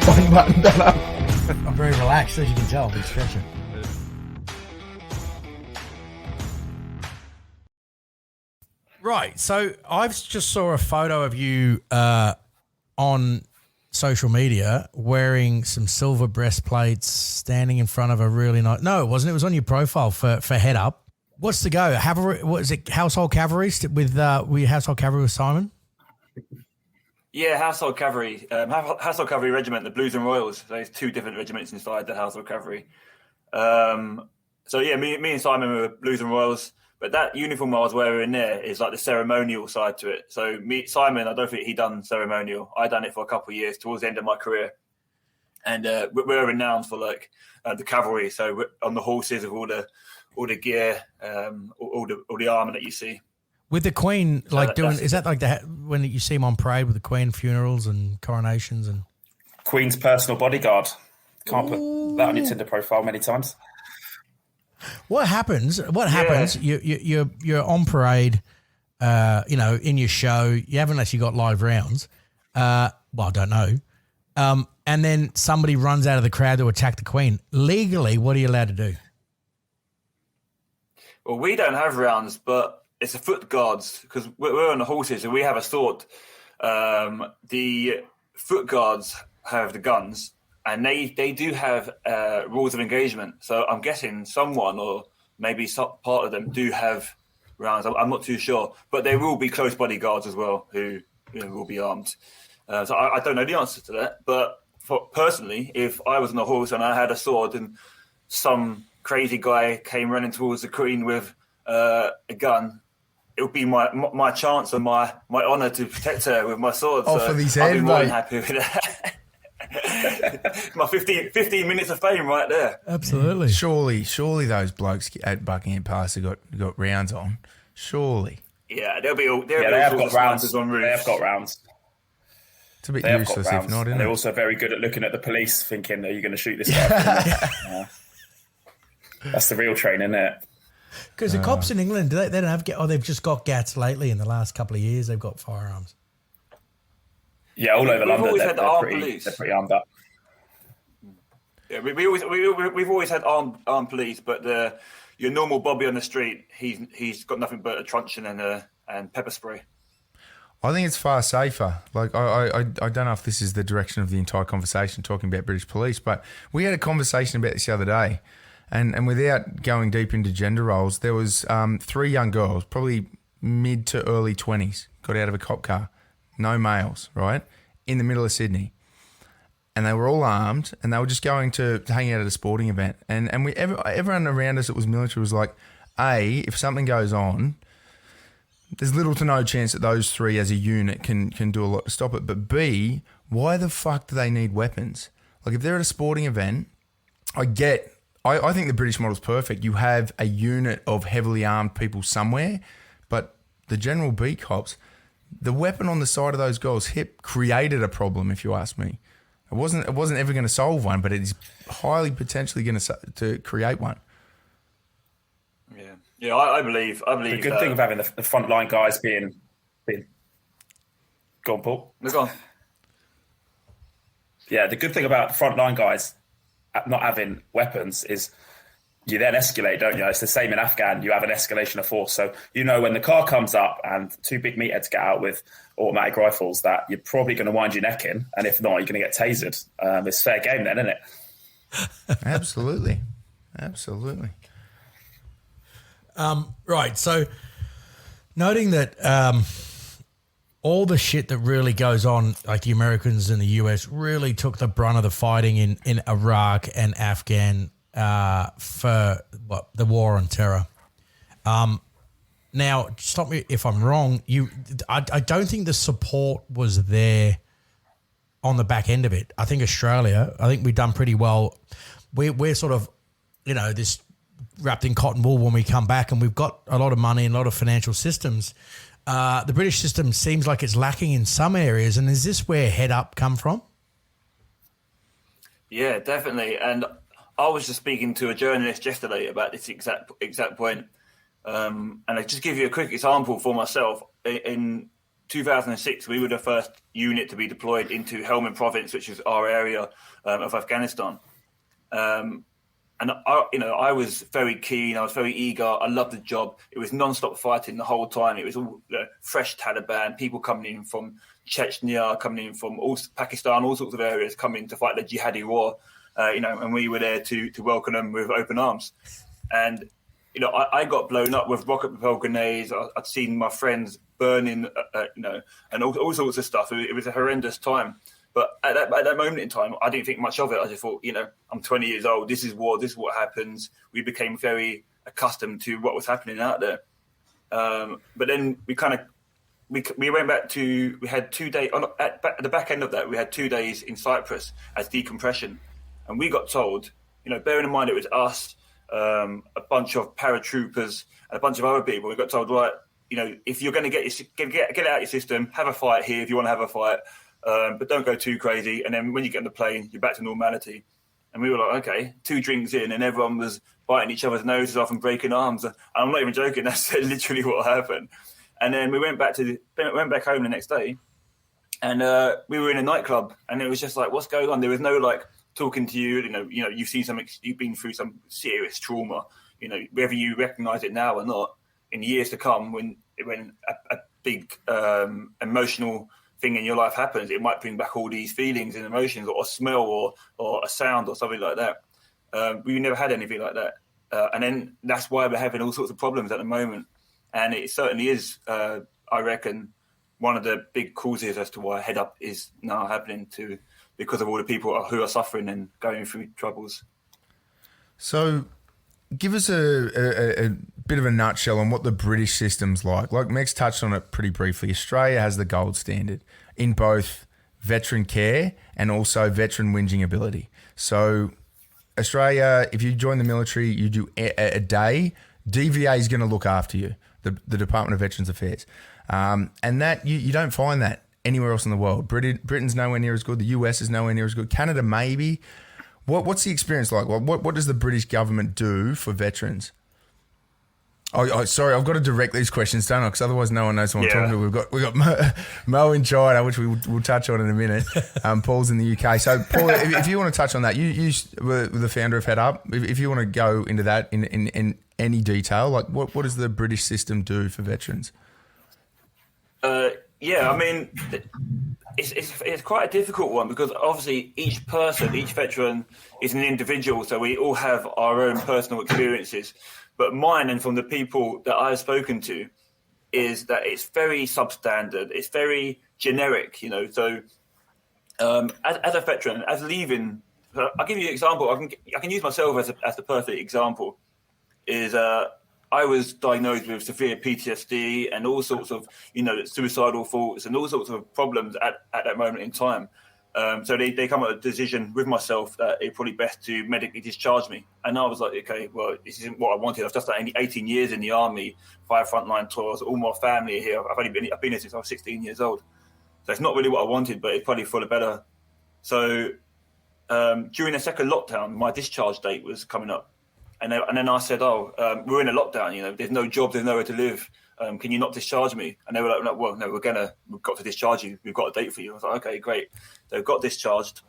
Body button done up. I'm very relaxed, as you can tell. I've been stretching. Right, so I've just saw a photo of you on social media wearing some silver breastplates, standing in front of a really nice. No, it wasn't. It was on your profile for HeadUp. What's the go? What is it? Household Cavalry with Household Cavalry with Simon. Yeah, Household Cavalry, Household Cavalry Regiment, the Blues and Royals. There's two different regiments inside the Household Cavalry. So yeah, me and Simon were Blues and Royals, but that uniform I was wearing there is like the ceremonial side to it. So Simon, I don't think he done ceremonial. I done it for a couple of years towards the end of my career, and we're renowned for like the cavalry. So we're on the horses with all the gear, all the armour that you see. With the Queen, is that like when you see him on parade with the Queen funerals and coronations and Queen's personal bodyguard? Can't put that on your Tinder profile many times. What happens? Yeah. You're on parade, in your show. You haven't actually got live rounds. I don't know. And then somebody runs out of the crowd to attack the Queen. Legally, what are you allowed to do? Well, we don't have rounds, but it's a foot guards because we're on the horses and we have a sword. The foot guards have the guns and they do have rules of engagement. So I'm guessing someone or maybe some part of them do have rounds. I'm not too sure, but there will be close bodyguards as well who will be armed. So I don't know the answer to that. But personally, if I was on a horse and I had a sword and some crazy guy came running towards the Queen with a gun, it would be my chance and my honour to protect her with my sword. Off of his head, I'd be more than mate. happy with that. My 15 minutes of fame right there. Absolutely. Surely those blokes at Buckingham Palace have got rounds on. Surely. Yeah, they have got rounds. They have got rounds. It's a bit useless if not, isn't and they're it? also very good at looking at the police, thinking, "Are you going to shoot this guy?" That's the real training, isn't it? Because the cops in England, they don't have they've just got GATs lately in the last couple of years. They've got firearms. Yeah, all over London, always had armed they're police. pretty armed up. Yeah, we've always had armed police, but your normal Bobby on the street, he's got nothing but a truncheon and pepper spray. I think it's far safer. Like I don't know if this is the direction of the entire conversation talking about British police, but we had a conversation about this the other day, and without going deep into gender roles, there was 3 young girls, probably mid to early 20s, got out of a cop car, no males, right, in the middle of Sydney. And they were all armed, and they were just going to hang out at a sporting event. And everyone around us that was military was like, A, if something goes on, there's little to no chance that those 3 as a unit can do a lot to stop it. But B, why the fuck do they need weapons? Like if they're at a sporting event, I think the British model's perfect. You have a unit of heavily armed people somewhere, but the general B cops, the weapon on the side of those girls' hip created a problem, if you ask me. It wasn't ever going to solve one, but it is highly potentially going to create one. Yeah, I believe. The good thing of having the frontline guys being go on, Paul. Go on. Yeah, the good thing about frontline guys not having weapons is you then escalate, don't you? It's the same in Afghan. You have an escalation of force. So, when the car comes up and 2 big meatheads get out with automatic rifles, that you're probably going to wind your neck in. And if not, you're going to get tasered. It's fair game then, isn't it? Absolutely. Right. So noting that all the shit that really goes on, like the Americans and the US really took the brunt of the fighting in Iraq and Afghan for the war on terror. Now, stop me if I'm wrong. I don't think the support was there on the back end of it. I think we've done pretty well. We're sort of, this wrapped in cotton wool when we come back, and we've got a lot of money and a lot of financial systems. The British system seems like it's lacking in some areas. And is this where HeadUp come from? Yeah, definitely. And I was just speaking to a journalist yesterday about this exact point. And I just give you a quick example for myself. In 2006, we were the first unit to be deployed into Helmand Province, which is our area of Afghanistan. And I was very keen. I was very eager. I loved the job. It was non-stop fighting the whole time. It was all fresh Taliban, people coming in from Chechnya, coming in from Pakistan, all sorts of areas coming to fight the jihadi war. And we were there to welcome them with open arms. And I got blown up with rocket-propelled grenades. I'd seen my friends burning, and all sorts of stuff. It was a horrendous time. But at that moment in time, I didn't think much of it. I just thought, I'm 20 years old. This is war. This is what happens. We became very accustomed to what was happening out there. But then we went back to, we had 2 days, at the back end of that, we had 2 days in Cyprus as decompression. And we got told, bearing in mind it was us, a bunch of paratroopers, and a bunch of other people, we got told, right, if you're going to get out your system, have a fight here if you want to have a fight. But don't go too crazy. And then when you get on the plane, you're back to normality. And we were like, okay, 2 drinks in, and everyone was biting each other's noses off and breaking arms. And I'm not even joking. That's literally what happened. And then we went back home the next day, and we were in a nightclub, and it was just like, what's going on? There was no talking to you. You've seen you've been through some serious trauma. Whether you recognise it now or not, in years to come, when a big emotional thing in your life happens, it might bring back all these feelings and emotions, or a smell, or a sound, or something like that. We never had anything like that, and then that's why we're having all sorts of problems at the moment. And it certainly is, I reckon, one of the big causes as to why HeadUp is now happening, because of all the people who are suffering and going through troubles. So give us a bit of a nutshell on what the British system's like. Like Meg's touched on it pretty briefly. Australia has the gold standard in both veteran care and also veteran whinging ability. So Australia, if you join the military, you do a day, DVA is going to look after you, the Department of Veterans Affairs. And that you don't find that anywhere else in the world. Britain's nowhere near as good. The US is nowhere near as good. Canada, maybe. What's the experience like? What does the British government do for veterans? Oh, sorry, I've got to direct these questions, don't I? Because otherwise no one knows what I'm talking to. We've got Mo in China, which we'll touch on in a minute. Paul's in the UK. So, Paul, if you want to touch on that, you were the founder of HeadUp. If you want to go into that in any detail, like what does the British system do for veterans? It's quite a difficult one, because obviously each veteran is an individual, so we all have our own personal experiences. But mine, and from the people that I've spoken to, is that it's very substandard, it's very generic, So as a veteran, as leaving, I'll give you an example. I can use myself as the perfect example. Is I was diagnosed with severe PTSD and all sorts of, suicidal thoughts and all sorts of problems at that moment in time. So they come at a decision with myself that it's probably best to medically discharge me. And I was like, okay, well, this isn't what I wanted. I've just done 18 years in the army, 5 frontline tours, all my family here. I've been here since I was 16 years old. So it's not really what I wanted, but it's probably for the better. So during the second lockdown, my discharge date was coming up. And then I said, we're in a lockdown, there's no job, there's nowhere to live. Can you not discharge me? And they were like, well, no, we've got to discharge you. We've got a date for you. I was like, okay, great. So got discharged.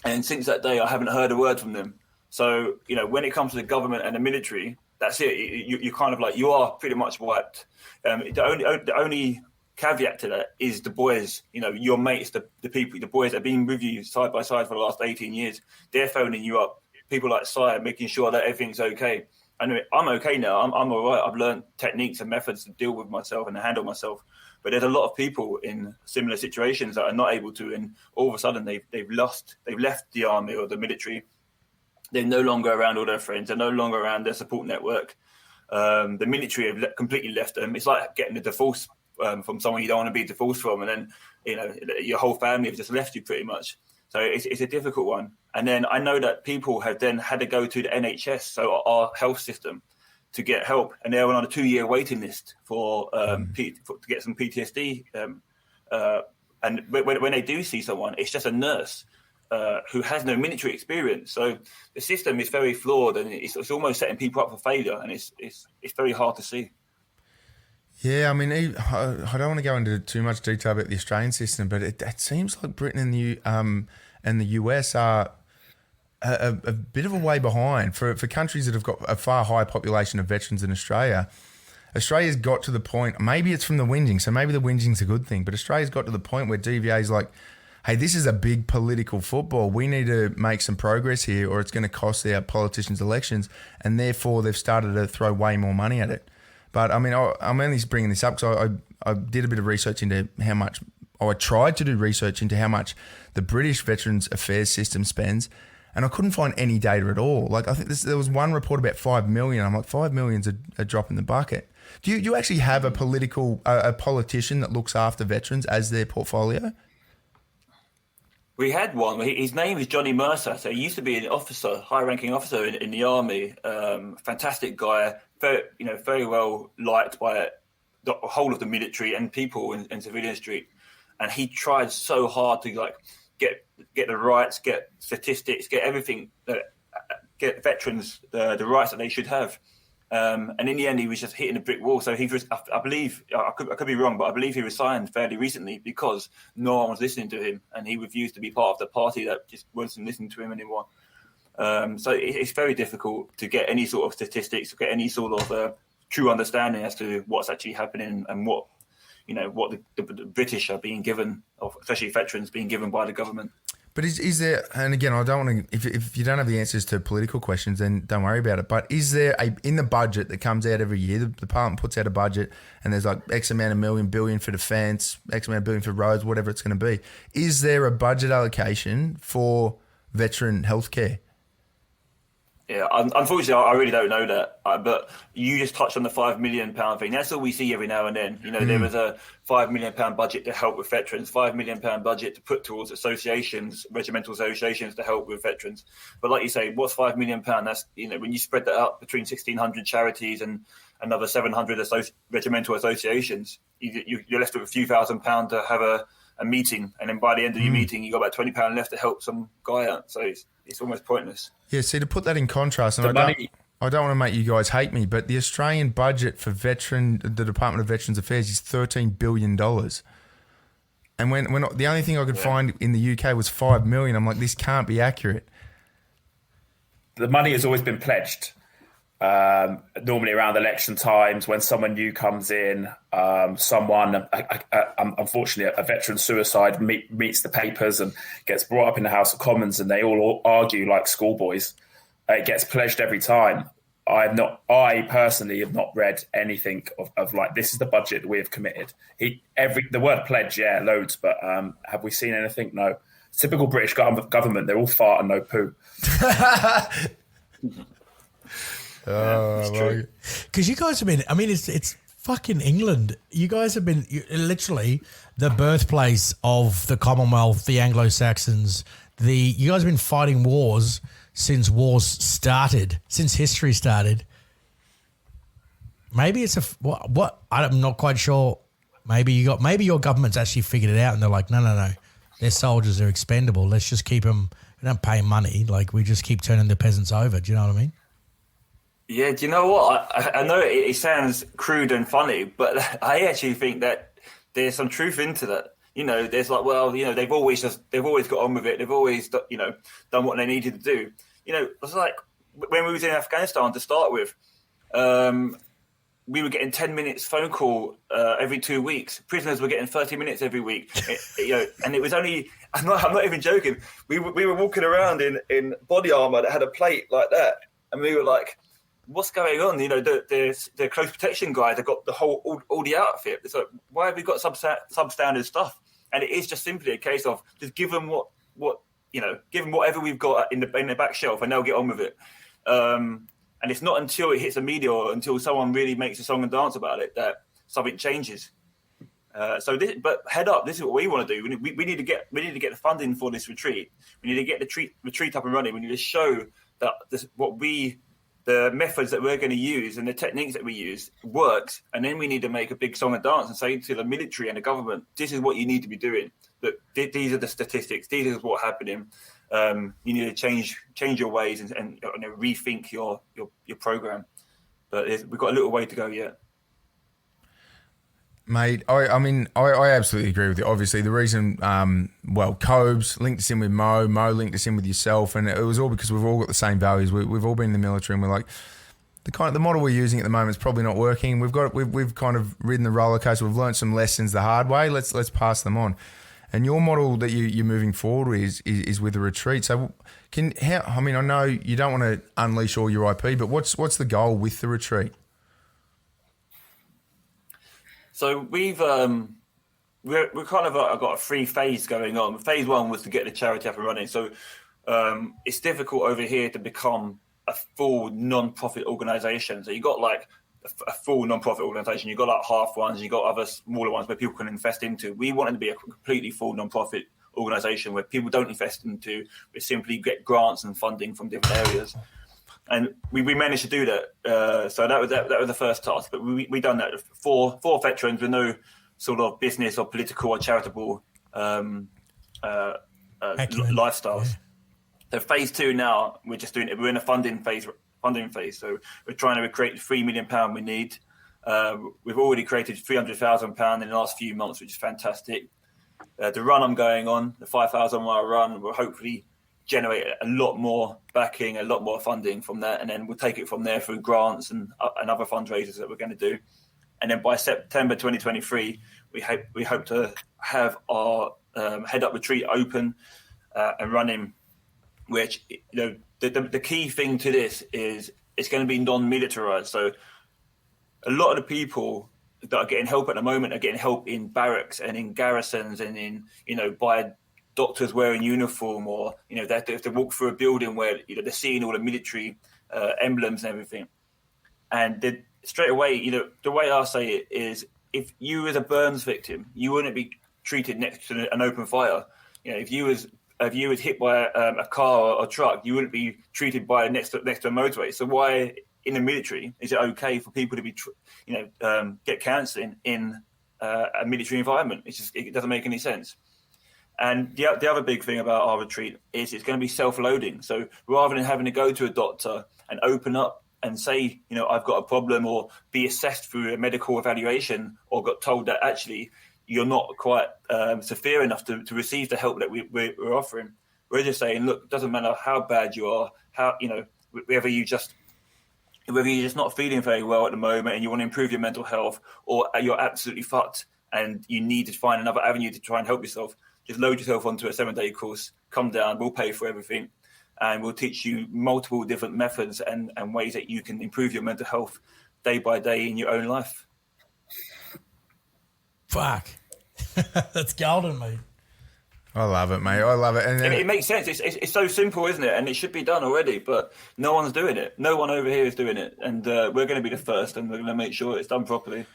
And since that day, I haven't heard a word from them. So, when it comes to the government and the military, that's it. You kind of you are pretty much wiped. The only caveat to that is the boys, your mates, the people, the boys that have been with you side by side for the last 18 years, they're phoning you up. People like Sire, making sure that everything's okay. And I'm okay now. I'm all right. I've learned techniques and methods to deal with myself and to handle myself. But there's a lot of people in similar situations that are not able to, and all of a sudden they've left the army or the military. They're no longer around all their friends. They're no longer around their support network. The military have completely left them. It's like getting a divorce from someone you don't want to be divorced from, and then your whole family have just left you pretty much. So it's a difficult one. And then I know that people have then had to go to the NHS, so our health system, to get help. And they're on a 2-year waiting list to get some PTSD. And when they do see someone, it's just a nurse who has no military experience. So the system is very flawed, and it's almost setting people up for failure. And it's very hard to see. Yeah, I mean, I don't want to go into too much detail about the Australian system, but it seems like Britain and the US are a bit of a way behind for countries that have got a far higher population of veterans than Australia. Australia's got to the point, maybe it's from the whinging, so maybe the whinging's a good thing, but Australia's got to the point where DVA's like, hey, this is a big political football. We need to make some progress here or it's going to cost our politicians elections, and therefore they've started to throw way more money at it. But, I mean, I'm only bringing this up because I did a bit of research into how much, I tried to do research into how much the British Veterans Affairs system spends, and I couldn't find any data at all. Like, I think there was one report about 5 million. I'm like, 5 million's a drop in the bucket. Do you actually have a politician that looks after veterans as their portfolio? We had one. His name is Johnny Mercer. So he used to be an officer, high-ranking officer in the army. Fantastic guy, very well liked by the whole of the military and people in civilian street. And he tried so hard to get the rights, get statistics, get everything, get veterans the rights that they should have. And in the end, he was just hitting a brick wall. So I believe, I could be wrong, but I believe he resigned fairly recently because no one was listening to him, and he refused to be part of the party that just wasn't listening to him anymore. So it's very difficult to get any sort of statistics, to get any sort of true understanding as to what's actually happening and what the British are being given, or especially veterans being given by the government. But is there, and again, I don't want to, if you don't have the answers to political questions, then don't worry about it. But is there in the budget that comes out every year, the Parliament puts out a budget and there's like X amount of billion for defence, X amount of billion for roads, whatever it's going to be. Is there a budget allocation for veteran healthcare? Yeah, unfortunately, I really don't know that. But you just touched on the £5 million thing. That's all we see every now and then. There was a £5 million budget to help with veterans, £5 million budget to put towards associations, regimental associations to help with veterans. But like you say, what's £5 million? That's, when you spread that up between 1,600 charities and another 700 regimental associations, you're left with a few £1,000s to have a meeting. And then by the end of your meeting, you got about £20 left to help some guy out. So it's almost pointless. Yeah, see, to put that in contrast, and I don't want to make you guys hate me, but the Australian budget for the Department of Veterans Affairs is $13 billion. And when the only thing I could find in the UK was 5 million, I'm like, this can't be accurate. The money has always been pledged. Normally around election times, when someone new comes in, unfortunately, a veteran suicide meets the papers and gets brought up in the House of Commons, and they all argue like schoolboys. It gets pledged every time. I personally have not read anything of like, this is the budget that we have committed. The word pledge, yeah, loads, but have we seen anything? No. Typical British government, they're all fart and no poo. Oh, true. Because you guys have been, I mean, it's fucking England. You guys have been literally the birthplace of the Commonwealth, the Anglo-Saxons. You guys have been fighting wars since history started. Maybe it's what I'm not quite sure. Maybe your government's actually figured it out and they're like, no, their soldiers are expendable. Let's just keep them. We don't pay money. Like, we just keep turning the peasants over. Do you know what I mean? Yeah, do you know what? I know it sounds crude and funny, but I actually think that there's some truth into that. There's like, well, they've always got on with it. They've always, done what they needed to do. It's like when we was in Afghanistan to start with, we were getting 10 minutes phone call every 2 weeks. Prisoners were getting 30 minutes every week. And it was only, I'm not even joking. We were walking around in body armor that had a plate like that, and we were like, what's going on? The close protection guys have got all the outfit. It's like, why have we got substandard stuff? And it is just simply a case of just give them give them whatever we've got in the back shelf, and they'll get on with it. And it's not until it hits the media or until someone really makes a song and dance about it that something changes. But HeadUp, this is what we want to do. We need to get the funding for this retreat. We need to get the retreat up and running. We need to show that the methods that we're going to use and the techniques that we use works, and then we need to make a big song and dance and say to the military and the government, this is what you need to be doing. Look, these are the statistics. These is what's happening. You need to change your ways and rethink your program. But we've got a little way to go yet. Mate, I mean, I absolutely agree with you. Obviously, the reason, Cobes linked us in with Mo linked us in with yourself, and it was all because we've all got the same values. We've all been in the military, and we're like, the model we're using at the moment is probably not working. We've kind of ridden the roller coaster. We've learned some lessons the hard way. Let's pass them on. And your model that you're moving forward with is with a retreat. So I know you don't want to unleash all your IP, but what's the goal with the retreat? So we're kind of got a 3 phase going on. Phase 1 was to get the charity up and running. So it's difficult over here to become a full non-profit organisation. So you got like a full non-profit organisation. You got like half ones. You got other smaller ones where people can invest into. We wanted to be a completely full non-profit organisation where people don't invest into, but simply get grants and funding from different areas. And we managed to do that. So that was the first task. But we done that. Four veterans with no sort of business or political or charitable lifestyles. Yeah. So phase 2 now, we're just doing it. We're in a funding phase. So we're trying to create the £3 million we need. We've already created £300,000 in the last few months, which is fantastic. The run I'm going on, the 5,000 mile run, will hopefully generate a lot more backing, a lot more funding from that, and then we'll take it from there through grants and other fundraisers that we're going to do. And then by September 2023, we hope to have our HeadUp Retreat open and running. Which, the key thing to this is it's going to be non-militarized. So a lot of the people that are getting help at the moment are getting help in barracks and in garrisons and in, by doctors wearing uniform, or, they have to walk through a building where, they're seeing all the military emblems and everything. And straight away, the way I say it is, if you as a burns victim, you wouldn't be treated next to an open fire. If you was hit by a car or a truck, you wouldn't be treated by next to a motorway. So why in the military is it okay for people to be, get cancer in a military environment? It doesn't make any sense. And the other big thing about our retreat is it's going to be self-loading. So rather than having to go to a doctor and open up and say, I've got a problem, or be assessed through a medical evaluation, or got told that actually you're not quite severe enough to receive the help that we're offering. We're just saying, look, it doesn't matter how bad you are, whether you're just not feeling very well at the moment and you want to improve your mental health, or you're absolutely fucked and you need to find another avenue to try and help yourself, just load yourself onto a 7-day course, come down, we'll pay for everything, and we'll teach you multiple different methods and ways that you can improve your mental health day by day in your own life. Fuck. That's golden, mate. I love it, mate. I love it. And it makes sense. It's so simple, isn't it? And it should be done already, but no one's doing it. No one over here is doing it. And we're going to be the first, and we're going to make sure it's done properly.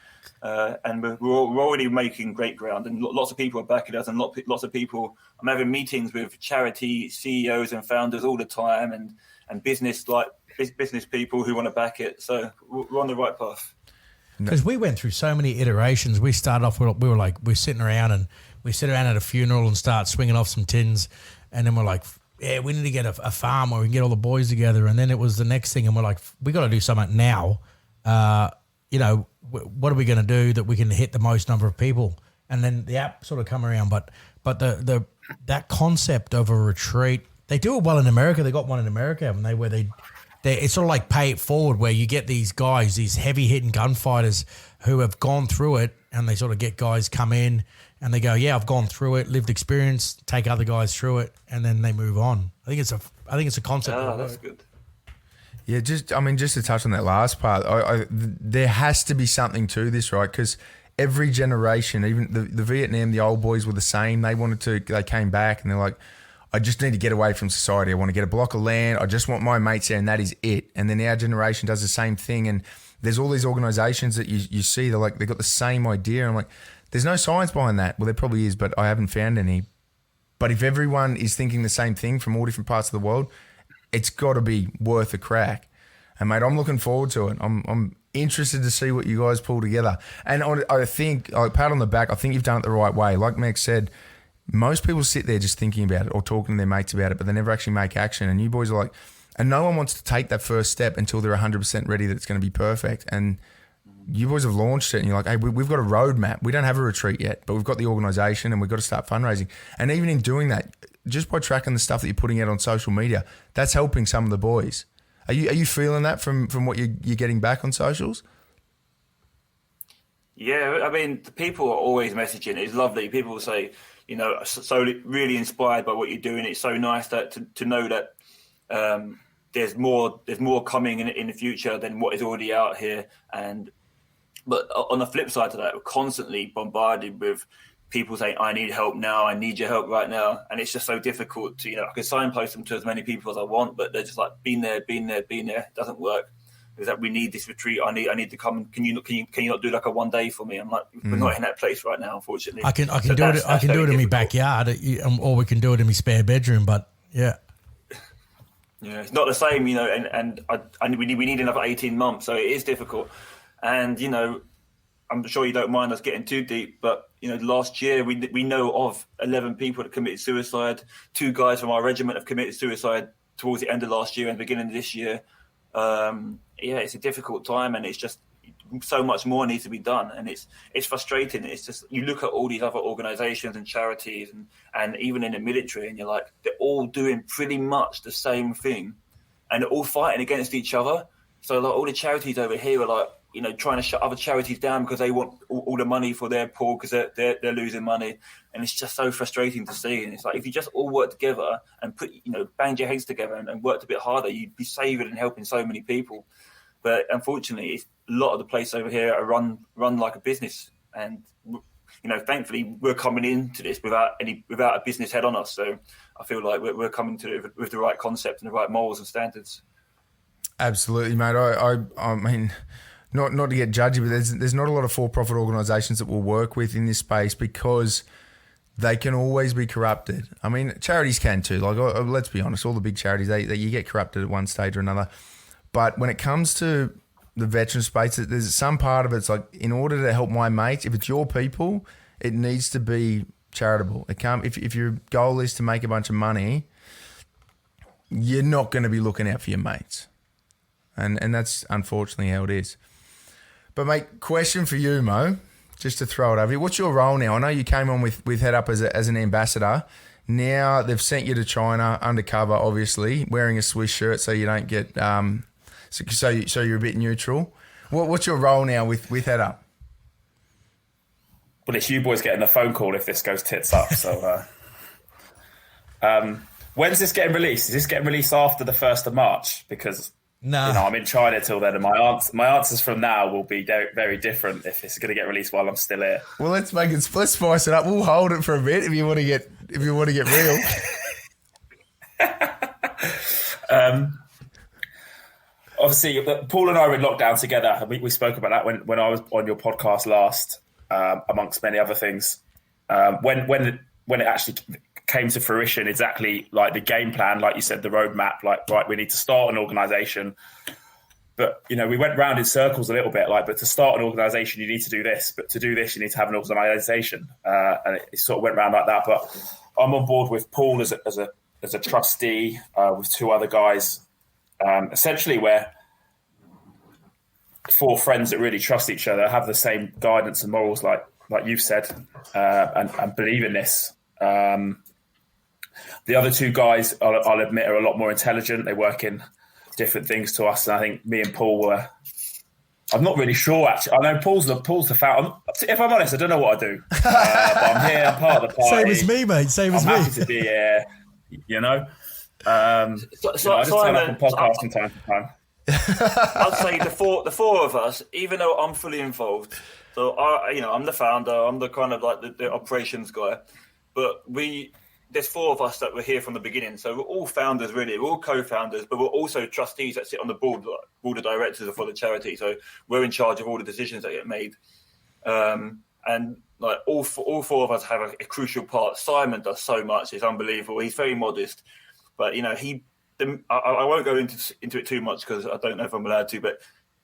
And we're already making great ground, and lots of people are backing us, and lots of people. I'm having meetings with charity CEOs and founders all the time, and business people who want to back it. So we're on the right path. Because we went through so many iterations. We started off, we're sitting around, and we sit around at a funeral and start swinging off some tins. And then we're like, yeah, we need to get a farm where we can get all the boys together. And then it was the next thing. And we're like, we got to do something now. What are we going to do that we can hit the most number of people? And then the app sort of come around. But that concept of a retreat, they do it well in America. They got one in America, haven't they, where it's sort of like pay it forward, where you get these guys, these heavy-hitting gunfighters who have gone through it, and they sort of get guys come in and they go, yeah, I've gone through it, lived experience, take other guys through it, and then they move on. I think it's a concept. Oh, that's good. Yeah, just to touch on that last part, there has to be something to this, right? Because every generation, even the Vietnam, the old boys were the same. They came back and they're like, I just need to get away from society. I want to get a block of land. I just want my mates there, and that is it. And then our generation does the same thing. And there's all these organizations that you see, they've got the same idea. And I'm like, there's no science behind that. Well, there probably is, but I haven't found any. But if everyone is thinking the same thing from all different parts of the world, it's got to be worth a crack. And mate, I'm looking forward to it. I'm interested to see what you guys pull together. And I think, pat on the back, I think you've done it the right way. Like Meg said, most people sit there just thinking about it or talking to their mates about it, but they never actually make action. And you boys are like, and no one wants to take that first step until they're 100% ready that it's going to be perfect. And you boys have launched it and you're like, hey, we've got a roadmap. We don't have a retreat yet, but we've got the organisation and we've got to start fundraising. And even in doing that, just by tracking the stuff that you're putting out on social media, that's helping some of the boys. Are you feeling that from what you're getting back on socials? Yeah, I mean, the people are always messaging. It's lovely. People will say, so really inspired by what you're doing. It's so nice to know that there's more coming in the future than what is already out here. But on the flip side to that, we're constantly bombarded with people saying, I need help now, I need your help right now. And it's just so difficult to, I can signpost them to as many people as I want, but they're just like, been there. It doesn't work. Is that we need this retreat? I need to come. Can you not do like a 1 day for me? I'm like, we're not in that place right now, unfortunately. I can do it in my backyard, or we can do it in my spare bedroom. But yeah, it's not the same, and we need another 18 months, so it is difficult. And I'm sure you don't mind us getting too deep, but last year we know of 11 people that committed suicide. 2 guys from our regiment have committed suicide towards the end of last year and the beginning of this year. It's a difficult time, and it's just so much more needs to be done, and it's frustrating. It's just, you look at all these other organisations and charities and even in the military, and you're like, they're all doing pretty much the same thing, and they're all fighting against each other. So like all the charities over here are like, trying to shut other charities down because they want all the money for their poor because they're losing money, and it's just so frustrating to see. And it's like, if you just all work together and banged your heads together and worked a bit harder, you'd be saving and helping so many people. But unfortunately, a lot of the places over here are run like a business, and thankfully we're coming into this without a business head on us. So I feel like we're coming to it with the right concept and the right morals and standards. Absolutely, mate. I mean, not to get judgy, but there's not a lot of for-profit organisations that we'll work with in this space because they can always be corrupted. I mean, charities can too. Like, let's be honest, all the big charities, you get corrupted at one stage or another. But when it comes to the veteran space, there's some part of it's like, in order to help my mates, if it's your people, it needs to be charitable. It can't. If your goal is to make a bunch of money, you're not going to be looking out for your mates, and that's unfortunately how it is. But mate, question for you, Mo, just to throw it over you. What's your role now? I know you came on with HeadUp as an ambassador. Now they've sent you to China undercover, obviously, wearing a Swiss shirt so you don't get so you're a bit neutral. What's your role now with HeadUp? Well, it's you boys getting the phone call if this goes tits up. So, when's this getting released? Is this getting released after the 1st of March? Because I'm in China till then, and my answers from now will be very different if it's going to get released while I'm still here. Well, let's spice it up. We'll hold it for a bit if you want to get real. Obviously, Paul and I were in lockdown together. We spoke about that when I was on your podcast last, amongst many other things. When it actually came to fruition, exactly like the game plan, like you said, the roadmap, like, right, we need to start an organisation. But, we went round in circles a little bit, but to start an organisation, you need to do this. But to do this, you need to have an organisation. And it sort of went round like that. But I'm on board with Paul as a trustee, with 2 other guys. Essentially, we're 4 friends that really trust each other, have the same guidance and morals, like you've said, and believe in this. The other 2 guys, I'll admit, are a lot more intelligent. They work in different things to us, and I think me and Paul were. I'm not really sure, actually. I know Paul's the founder. If I'm honest, I don't know what I do, but I'm here. I'm part of the party. Same as me, mate. Same as me. I'm happy to be here. I just turn up on podcast from time to time. I'd say the four of us, even though I'm fully involved. So I'm the founder. I'm the kind of like the operations guy. But there's 4 of us that were here from the beginning. So we're all founders, really. We're all co-founders, but we're also trustees that sit on the board of directors for the charity. So we're in charge of all the decisions that get made. And like all four of us have a crucial part. Simon does so much; it's unbelievable. He's very modest, but I won't go into it too much because I don't know if I'm allowed to. But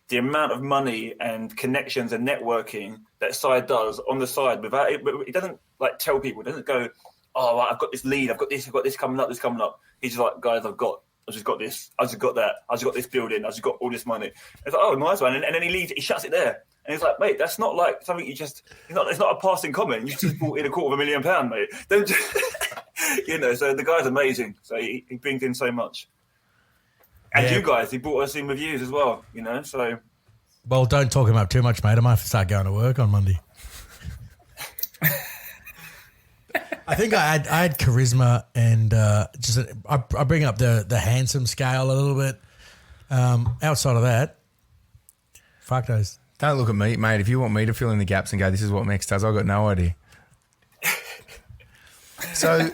the amount of money and connections and networking that Sai does on the side without it doesn't like tell people. It doesn't go, oh, right, I've got this lead, I've got this coming up, He's just like, guys, I've just got this, I just got that, I just got this building, I just got all this money. It's like, oh, nice one. And then he leaves, he shuts it there. And it's like, mate, that's not like something it's not a passing comment. You just brought in £250,000, mate. Don't so the guy's amazing. So he brings in so much. And you guys, he brought us in reviews as well, so. Well, don't talk him up too much, mate. I might have to start going to work on Monday. I think I had charisma and I bring up the handsome scale a little bit. Outside of that, fuck those. Don't look at me, mate. If you want me to fill in the gaps and go, this is what Mex does, I've got no idea. So,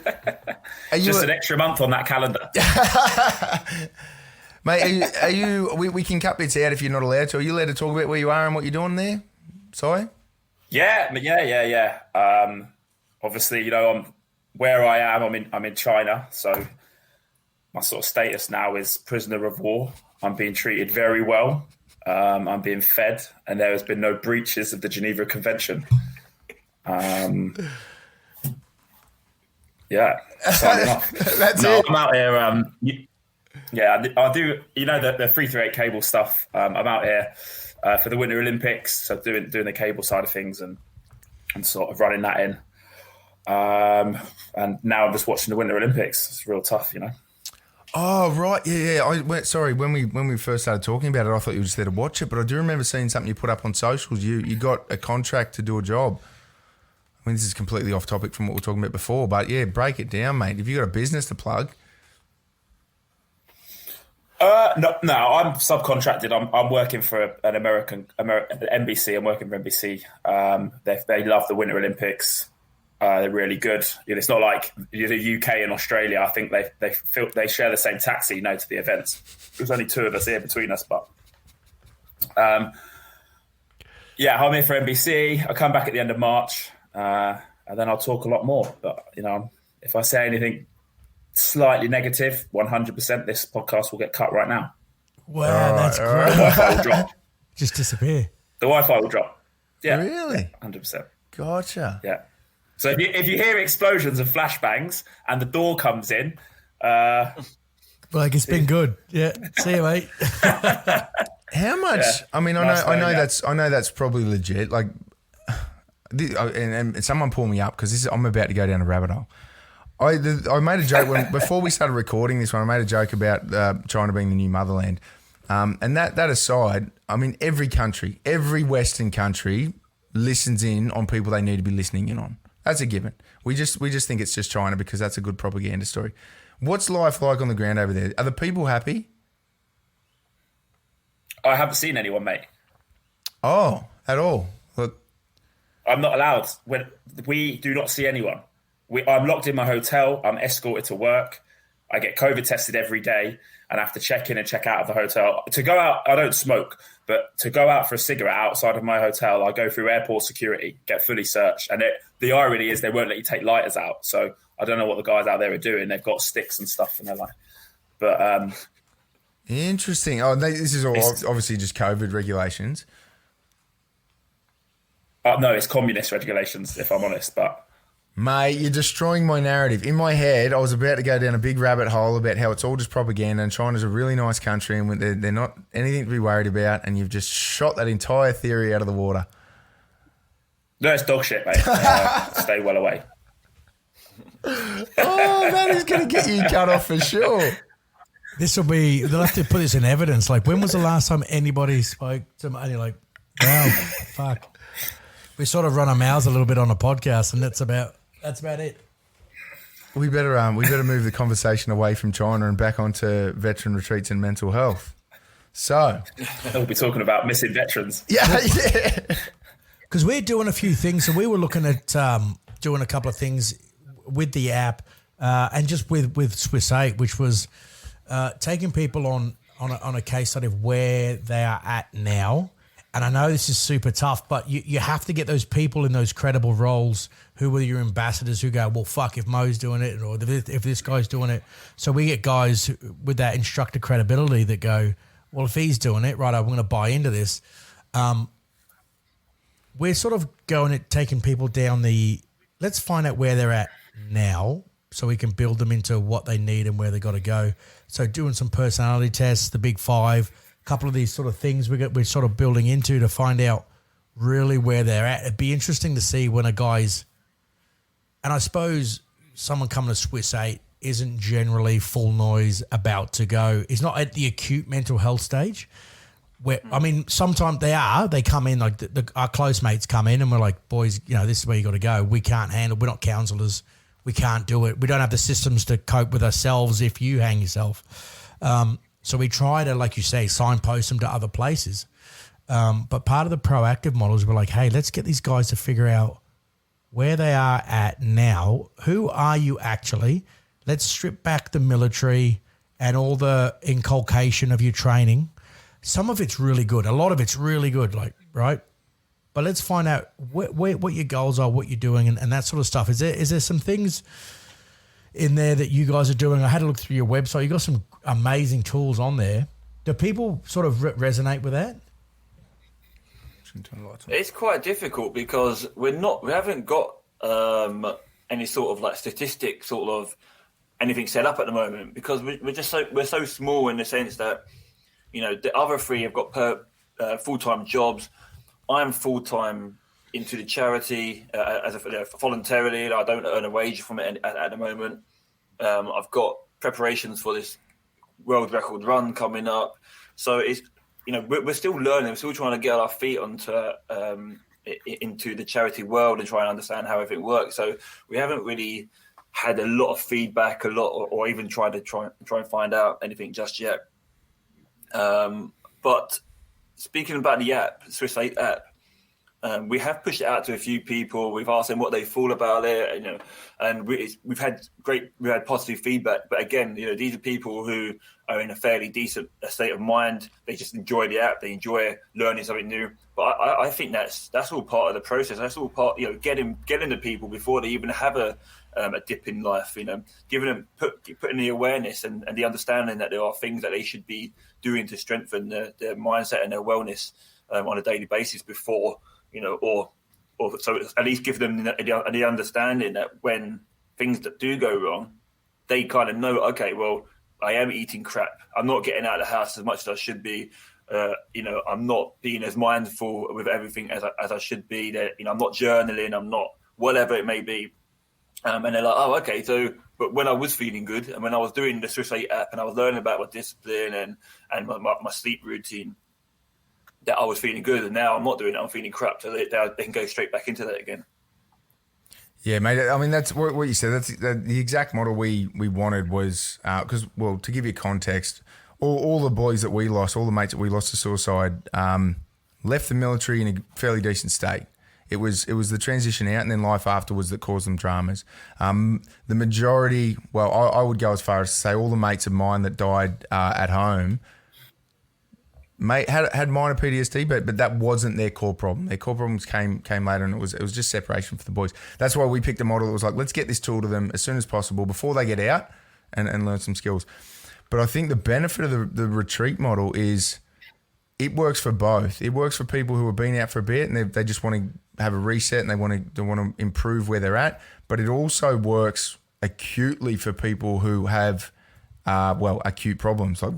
are you just an extra month on that calendar. Mate, are you we can cut bits out if you're not allowed to. Are you allowed to talk about where you are and what you're doing there? Sorry? Yeah. Obviously, I'm where I am. I'm in China, so my sort of status now is prisoner of war. I'm being treated very well. I'm being fed, and there has been no breaches of the Geneva Convention. Yeah, that's it. I'm out here. I do. The 338 cable stuff. I'm out here for the Winter Olympics, so doing the cable side of things and sort of running that in. And now I'm just watching the Winter Olympics. It's real tough, Oh, right. Yeah. Sorry, when we first started talking about it, I thought you were just there to watch it, but I do remember seeing something you put up on socials. You got a contract to do a job. I mean, this is completely off topic from what we were talking about before, but yeah, break it down, mate. Have you got a business to plug? No, I'm subcontracted. I'm working for an American NBC. I'm working for NBC. They love the Winter Olympics. They're really good. It's not like the UK and Australia. I think they share the same taxi, to the events. There's only two of us here between us, but I'm here for NBC. I come back at the end of March, and then I'll talk a lot more. But if I say anything slightly negative, 100%, this podcast will get cut right now. Wow, that's great. The Wi-Fi will drop. Just disappear. The Wi-Fi will drop. Yeah, really, 100%. Gotcha. Yeah. So if you hear explosions and flashbangs and the door comes in, it's been good. Yeah, see you, mate. How much? Yeah. I mean, I know that's probably legit. Like, and someone pull me up because I'm about to go down a rabbit hole. I made a joke before we started recording this one. I made a joke about China being the new motherland, and that aside, I mean, every Western country listens in on people they need to be listening in on. That's a given. We just think it's just China because that's a good propaganda story. What's life like on the ground over there? Are the people happy? I haven't seen anyone, mate. Oh, at all? Look, I'm not allowed. We do not see anyone. I'm locked in my hotel. I'm escorted to work. I get COVID tested every day and I have to check in and check out of the hotel. To go out, I don't smoke, but to go out for a cigarette outside of my hotel, I go through airport security, get fully searched. And the irony is they won't let you take lighters out. So I don't know what the guys out there are doing. They've got sticks and stuff and they're like, but... Interesting. Oh, this is all obviously just COVID regulations. No, it's communist regulations, if I'm honest, but... Mate, you're destroying my narrative. In my head, I was about to go down a big rabbit hole about how it's all just propaganda and China's a really nice country and they're not anything to be worried about, and you've just shot that entire theory out of the water. No, it's dog shit, mate. Stay well away. Oh, that is going to get you cut off for sure. They'll have to put this in evidence. Like, when was the last time anybody spoke to me? And you're like, wow, fuck. We sort of run our mouths a little bit on a podcast, and that's about it. We better move the conversation away from China and back onto veteran retreats and mental health. So we'll be talking about missing veterans. Yeah. Because we're doing a few things. So we were looking at doing a couple of things with the app and just with Swiss 8, which was taking people on a case study of where they are at now. And I know this is super tough, but you have to get those people in those credible roles who are your ambassadors who go, well, fuck, if Mo's doing it or if this guy's doing it. So we get guys with that instructor credibility that go, well, if he's doing it, right, I'm going to buy into this. We're sort of taking people down let's find out where they're at now so we can build them into what they need and where they got to go. So doing some personality tests, the big 5, couple of these sort of things we're sort of building into to find out really where they're at. It'd be interesting to see when a guy's, and I suppose someone coming to Swiss 8 isn't generally full noise about to go. He's not at the acute mental health stage. Where I mean, sometimes they come in, like our close mates come in and we're like, boys, you know, this is where you got to go. We can't handle, we're not counsellors. We can't do it. We don't have the systems to cope with ourselves if you hang yourself. So we try to, like you say, signpost them to other places. But part of the proactive model is we're like, hey, let's get these guys to figure out where they are at now. Who are you actually? Let's strip back the military and all the inculcation of your training. Some of it's really good. A lot of it's really good, like, right? But let's find out what your goals are, what you're doing, and that sort of stuff. Is there some things in there that you guys are doing? I had to look through your website. You got some amazing tools on there. Do people sort of resonate with that? It's quite difficult because we haven't got any sort of like statistic sort of anything set up at the moment, because we're so small in the sense that, you know, the other three have got full-time jobs. I'm full-time into the charity voluntarily. I don't earn a wage from it at the moment. I've got preparations for this world record run coming up. So it's, you know, we're still learning. We're still trying to get our feet into the charity world and try and understand how everything works. So we haven't really had a lot of feedback, or even try and find out anything just yet. But speaking about the app, Swiss 8 app, we have pushed it out to a few people. We've asked them what they thought about it, you know, and we've had positive feedback. But again, you know, these are people who are in a fairly decent state of mind. They just enjoy the app. They enjoy learning something new. But I think that's all part of the process. That's all part, you know, getting the people before they even have a dip in life, you know, putting the awareness and the understanding that there are things that they should be doing to strengthen their mindset and their wellness on a daily basis before, you know, or so at least give them the understanding that when things that do go wrong, they kind of know, okay, well, I am eating crap. I'm not getting out of the house as much as I should be. You know, I'm not being as mindful with everything as I should be. That, you know, I'm not journaling. I'm not whatever it may be. And they're like, oh, okay. So, but when I was feeling good and when I was doing the Swiss 8 app and I was learning about my discipline and my sleep routine, that I was feeling good. And now I'm not doing it. I'm feeling crap. So they can go straight back into that again. Yeah, mate. I mean, that's what you said. That's the exact model we wanted was because, well, to give you context, all the boys that we lost, all the mates that we lost to suicide, left the military in a fairly decent state. It was the transition out and then life afterwards that caused them dramas. The majority, well, I would go as far as to say all the mates of mine that died at home had minor PTSD, but that wasn't their core problem. Their core problems came later, and it was just separation for the boys. That's why we picked a model that was like, let's get this tool to them as soon as possible before they get out and learn some skills. But I think the benefit of the retreat model is it works for both. It works for people who have been out for a bit and they just want to have a reset and they want to improve where they're at. But it also works acutely for people who have acute problems. Like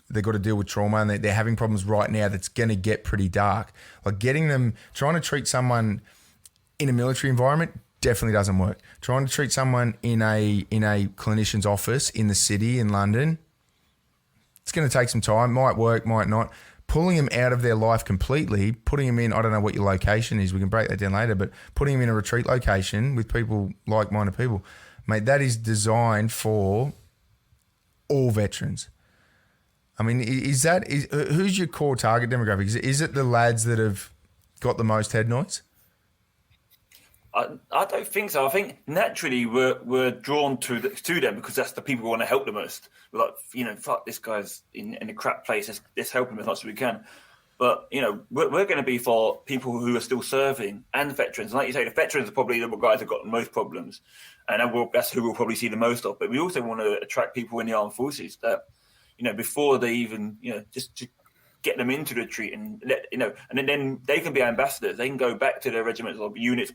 they've got to deal with trauma and they're having problems right now that's going to get pretty dark. Like trying to treat someone in a military environment definitely doesn't work. Trying to treat someone in a clinician's office in the city in London, it's going to take some time. Might work, might not. Pulling them out of their life completely, putting them in, I don't know what your location is, we can break that down later, but putting them in a retreat location with people, like-minded people, mate, that is designed for all veterans. I mean, who's your core target demographic? Is it the lads that have got the most head noise? I don't think so. I think naturally we're drawn to them because that's the people who want to help the most. We're like, you know, fuck, this guy's in a crap place. Let's help him as much as we can. But, you know, we're going to be for people who are still serving and veterans. And like you say, the veterans are probably the guys that got the most problems. And that's who we'll probably see the most of. But we also want to attract people in the armed forces that, you know, before they even, you know, just to get them into the retreat and and then they can be ambassadors. They can go back to their regiments or units,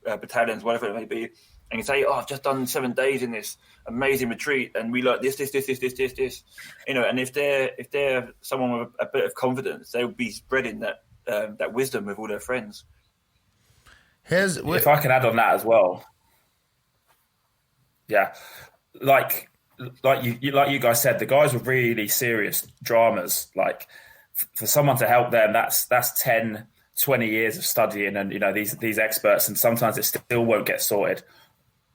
battalions, whatever it may be, and say, "Oh, I've just done 7 days in this amazing retreat, and we learned this." You know, and if they're someone with a bit of confidence, they'll be spreading that that wisdom with all their friends. If I can add on that as well, yeah, like you guys said, the guys were really serious dramas. Like for someone to help them, that's 10, 20 years of studying, and these experts, and sometimes it still won't get sorted.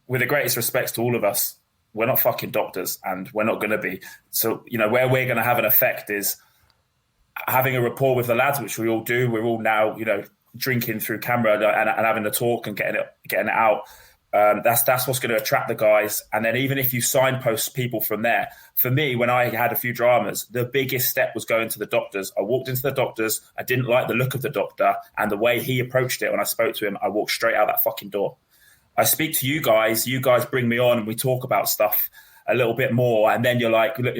With the greatest respects to all of us, we're not fucking doctors, and we're not going to be. So where we're going to have an effect is having a rapport with the lads, which we all do. We're all now drinking through camera and having a talk and getting it out. That's what's going to attract the guys. And then even if you signpost people from there, for me, when I had a few dramas, the biggest step was going to the doctors. I walked into the doctors. I didn't like the look of the doctor and the way he approached it. When I spoke to him, I walked straight out that fucking door. I speak to you guys bring me on and we talk about stuff a little bit more. And then you're like, look,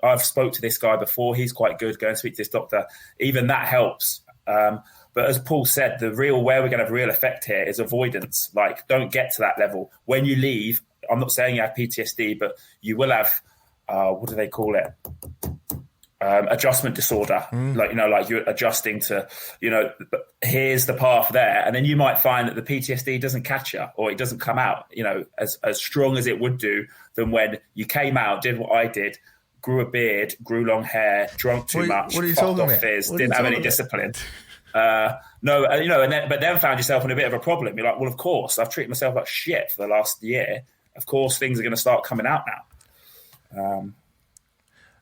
I've spoke to this guy before. He's quite good. Go and speak to this doctor. Even that helps. But as Paul said, where we're going to have real effect here is avoidance. Like, don't get to that level. When you leave, I'm not saying you have PTSD, but you will have, what do they call it? Adjustment disorder. Like you're adjusting to, here's the path there. And then you might find that the PTSD doesn't catch you, or it doesn't come out, as strong as it would do than when you came out, did what I did, grew a beard, grew long hair, drunk too much, what are you fucked talking off about? fizz, didn't have any discipline. But then found yourself in a bit of a problem. You're like, well, of course, I've treated myself like shit for the last year. Of course, things are going to start coming out now.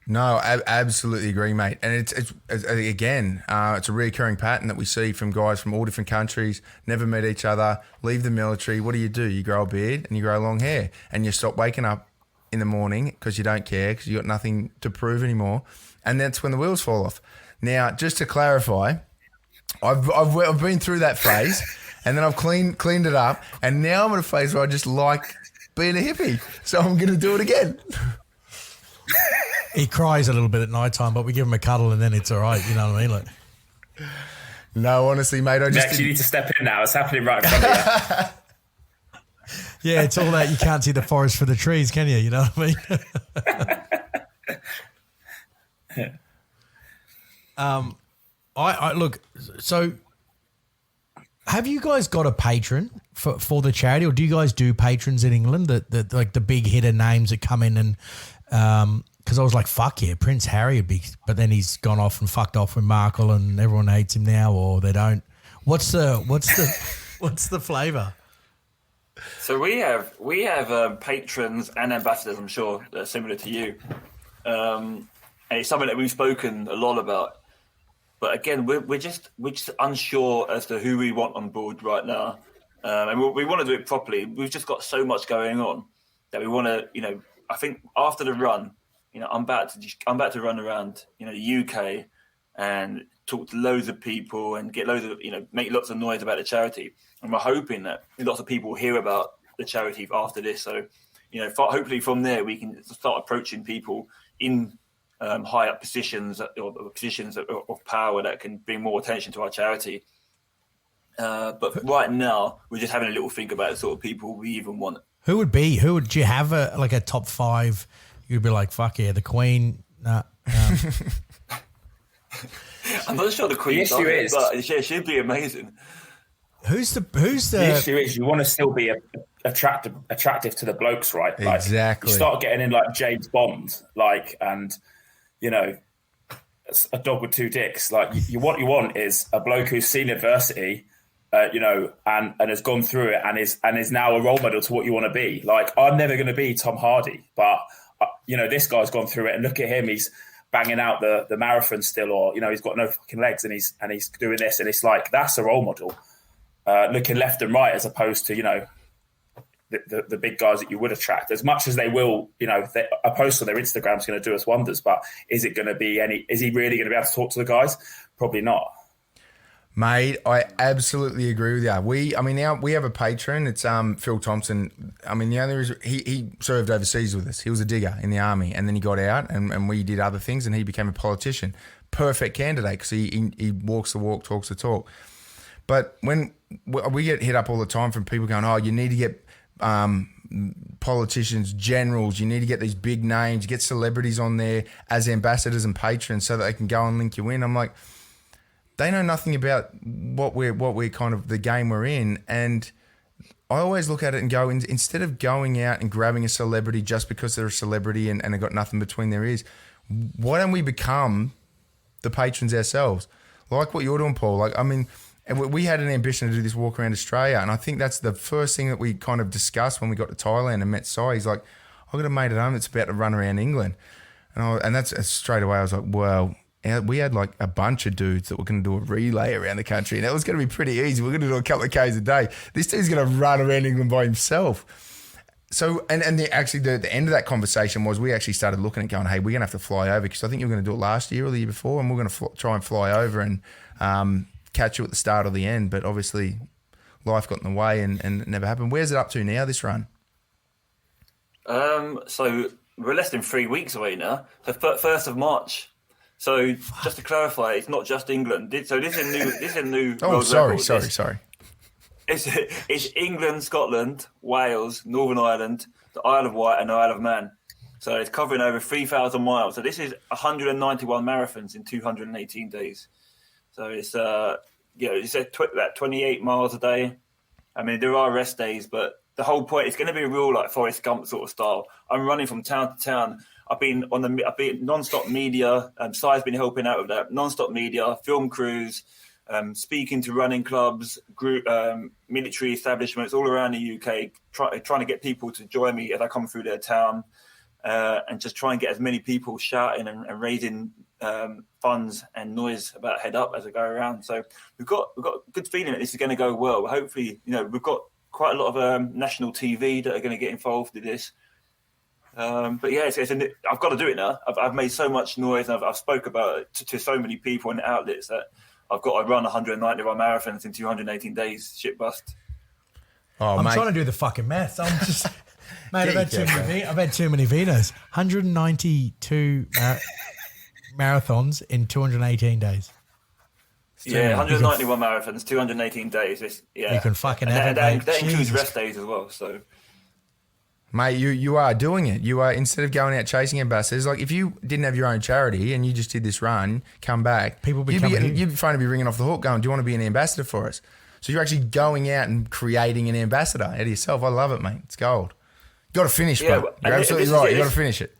No, I absolutely agree, mate. And it's again, it's a recurring pattern that we see from guys from all different countries, never met each other, leave the military. What do? You grow a beard and you grow long hair, and you stop waking up in the morning because you don't care, because you got nothing to prove anymore. And that's when the wheels fall off. Now, just to clarify, I've been through that phase, and then I've cleaned it up, and now I'm in a phase where I just like being a hippie, so I'm going to do it again. He cries a little bit at night time, but we give him a cuddle and then it's all right. You know what I mean? Like, no, honestly, mate, I just you need to step in now. It's happening right in front of you. Yeah, it's all that you can't see the forest for the trees, can you? You know what I mean? I look. So, have you guys got a patron for the charity, or do you guys do patrons in England? That like the big hitter names that come in and because I was like, fuck yeah, Prince Harry would be, but then he's gone off and fucked off with Markle, and everyone hates him now, or they don't. What's the flavour? So we have patrons and ambassadors, I'm sure, that are similar to you. And it's something that we've spoken a lot about. But again, we're just unsure as to who we want on board right now. And we want to do it properly. We've just got so much going on that we want to, I think after the run, I'm about to run around, the UK and talk to loads of people and get loads of, make lots of noise about the charity. And we're hoping that lots of people will hear about the charity after this. So, hopefully from there we can start approaching people in high up positions or positions of power that can bring more attention to our charity. But right now we're just having a little think about the sort of people we even want. Who would you have a top 5? You'd be like, fuck yeah, the Queen. Nah. I'm not sure the Queen does it, but she'd be amazing. Who's the issue is you want to still be attractive to the blokes, right? Like, exactly. You start getting in like James Bond, and a dog with 2 dicks. Like what you want is a bloke who's seen adversity, and has gone through it and is now a role model to what you want to be. Like, I'm never going to be Tom Hardy, but this guy's gone through it, and look at him. He's banging out the marathon still, or he's got no fucking legs, and he's doing this, and it's like, that's a role model. Looking left and right, as opposed to the big guys that you would attract. As much as they will, a post on their Instagram is going to do us wonders, but is he really going to be able to talk to the guys? Probably not. Mate, I absolutely agree with you. Now we have a patron. It's Phil Thompson. The only reason he served overseas with us. He was a digger in the army, and then he got out, and we did other things, and he became a politician. Perfect candidate because he walks the walk, talks the talk. But when we get hit up all the time from people going, oh, you need to get politicians, generals, you need to get these big names, get celebrities on there as ambassadors and patrons so that they can go and link you in. I'm like, they know nothing about what we're kind of the game we're in. And I always look at it and go, instead of going out and grabbing a celebrity just because they're a celebrity and have got nothing between their ears, why don't we become the patrons ourselves? Like what you're doing, Paul. Like, I mean, and we had an ambition to do this walk around Australia, and I think that's the first thing that we kind of discussed when we got to Thailand and met Si. He's like, I've got a mate at home that's about to run around England. And that's straight away I was like, well, we had like a bunch of dudes that were going to do a relay around the country, and that was going to be pretty easy. We're going to do a couple of Ks a day. This dude's going to run around England by himself. So, and the end of that conversation was we actually started looking at going, hey, we're going to have to fly over, because I think you were going to do it last year or the year before, and we're going to try and fly over and catch you at the start or the end. But obviously life got in the way and it never happened. Where's it up to now, this run? So we're less than 3 weeks away now. So 1st of March. So just to clarify, it's not just England. So this is a new. Oh, world sorry. record. It's England, Scotland, Wales, Northern Ireland, the Isle of Wight, and the Isle of Man. So it's covering over 3,000 miles. So this is 191 marathons in 218 days. So it's it's about 28 miles a day. I mean, there are rest days, but the whole point, it's going to be a real like Forrest Gump sort of style. I'm running from town to town. I've been non-stop media. Si's been helping out with that. Non-stop media, film crews, speaking to running clubs, group, military establishments all around the UK, trying to get people to join me as I come through their town, and just try and get as many people shouting and raising funds and noise about HeadUp as I go around. So we've got a good feeling that this is going to go well. Hopefully, we've got quite a lot of national TV that are going to get involved in this. But yeah, I've got to do it now. I've made so much noise, and I've spoke about it to so many people and outlets that I've got to run 191 marathons in 218 days. Shit bust. I'm trying to do the fucking maths. I'm just, mate, I've had too many vetoes. 192 marathons in 218 218 Yeah, 191 marathons, 218 days. You can fucking have it, that includes rest days as well. So, mate, you are doing it. You are, instead of going out chasing ambassadors, like if you didn't have your own charity and you just did this run, come back, you'd phone to be ringing off the hook going, do you want to be an ambassador for us? So you're actually going out and creating an ambassador out of yourself. I love it, mate. It's gold. You got to finish, bro. You're absolutely right. You got to finish it.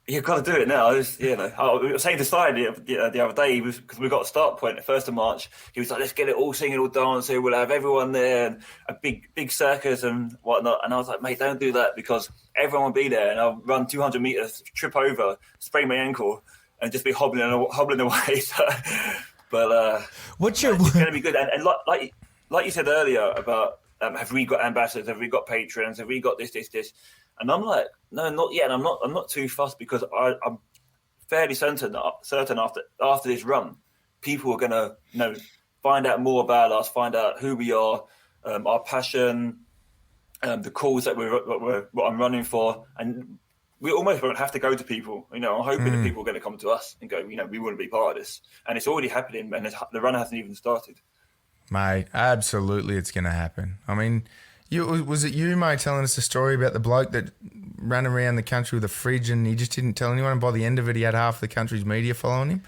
You've got to do it now. I was saying to Si the other day, because we got a start point at 1st of March. He was like, let's get it all singing, all dancing. We'll have everyone there and a big circus and whatnot. And I was like, mate, don't do that, because everyone will be there and I'll run 200 meters, trip over, sprain my ankle and just be hobbling away. But it's going to be good. And like you said earlier about have we got ambassadors? Have we got patrons? Have we got this? And I'm like, no, not yet. And I'm not too fussed, because I'm fairly certain after this run, people are going to find out more about us, find out who we are, our passion, the cause that what I'm running for, and we almost won't have to go to people. I'm hoping that people are going to come to us and go, we want to be part of this, and it's already happening, and the run hasn't even started. Mate, absolutely, it's going to happen. I mean, was it you, mate, telling us a story about the bloke that ran around the country with a fridge and he just didn't tell anyone, and by the end of it, he had half the country's media following him?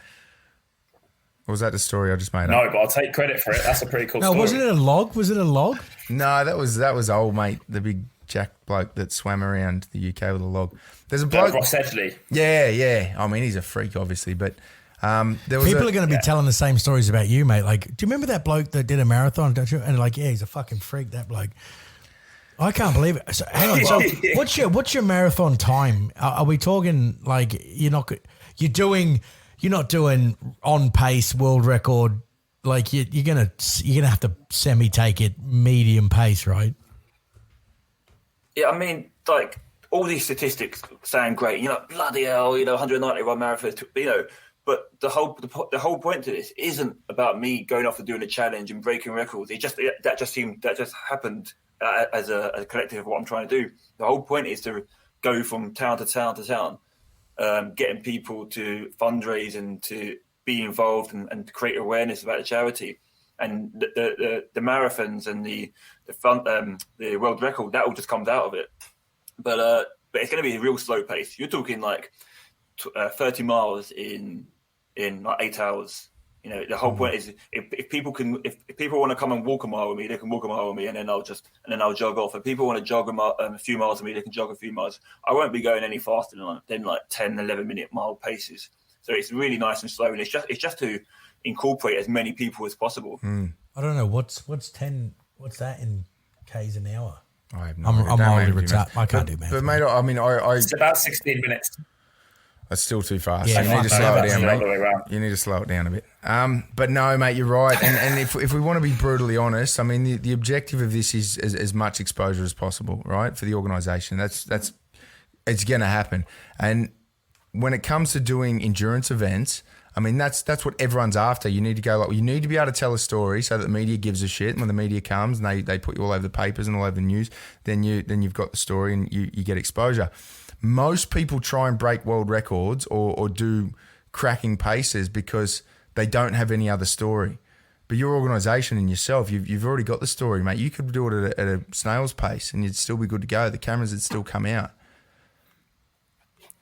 Or was that the story I just made up? No, but I'll take credit for it. That's a pretty cool story. No, wasn't it a log? Was it a log? No, that was old, mate, the big Jack bloke that swam around the UK with a log. There's a bloke... Ross Edgley. Yeah. I mean, he's a freak, obviously, but... People are going to be telling the same stories about you, mate. Like, do you remember that bloke that did a marathon, don't you? And like, yeah, he's a fucking freak, that bloke. I can't believe it. So, hang on. So what's your marathon time? Are we talking like you're not doing on pace world record? Like you're gonna have to semi take it medium pace, right? Yeah, I mean, like all these statistics sound great. Bloody hell, 191 marathons. But the whole point to this isn't about me going off and doing a challenge and breaking records. That just happened as a collective of what I'm trying to do. The whole point is to go from town to town to town, getting people to fundraise and to be involved and create awareness about the charity. And the marathons and the world record, that all just comes out of it. But it's going to be a real slow pace. You're talking like 30 miles in like 8 hours. You know, the whole point is if people want to come and walk a mile with me, they can walk a mile with me, and then I'll jog off. If people want to jog a few miles with me, they can jog a few miles. I won't be going any faster than like 10, 11 minute mile paces. So it's really nice and slow, and it's just to incorporate as many people as possible. I don't know what's 10. What's that in k's an hour? I have no I'm idea. already retired. I can't do math. But mate, I mean, It's about 16 minutes. That's still too fast. Yeah, You need to fuck slow that. it down, That's the other way mate. around. You need to slow it down a bit. But no, mate, you're right. And if we want to be brutally honest, I mean, the objective of this is as much exposure as possible, right, for the organisation. That's it's going to happen. And when it comes to doing endurance events, I mean, that's what everyone's after. You need to go you need to be able to tell a story so that the media gives a shit. And when the media comes and they put you all over the papers and all over the news, then you've got the story and you get exposure. Most people try and break world records or do cracking paces because they don't have any other story. But your organisation and yourself, you've already got the story, mate. You could do it at a snail's pace and you'd still be good to go. The cameras would still come out.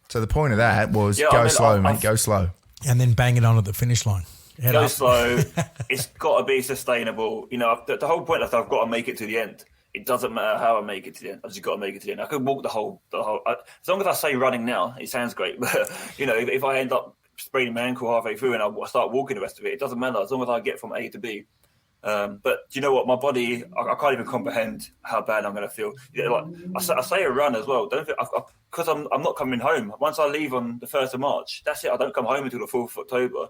So the point of that was slow, mate. Go slow. And then bang it on at the finish line. Go slow. It's got to be sustainable. You know, the whole point is I've got to make it to the end. It doesn't matter how I make it to the end. I've just got to make it to the end. I could walk the whole. As long as I say running now, it sounds great. But you know, if I end up spraining my ankle halfway through and I start walking the rest of it, it doesn't matter as long as I get from A to B. But do you know what? My body, I can't even comprehend how bad I'm going to feel. You know, like I say a run as well. Don't because I'm not coming home. Once I leave on the 1st of March, that's it. I don't come home until the 4th of October.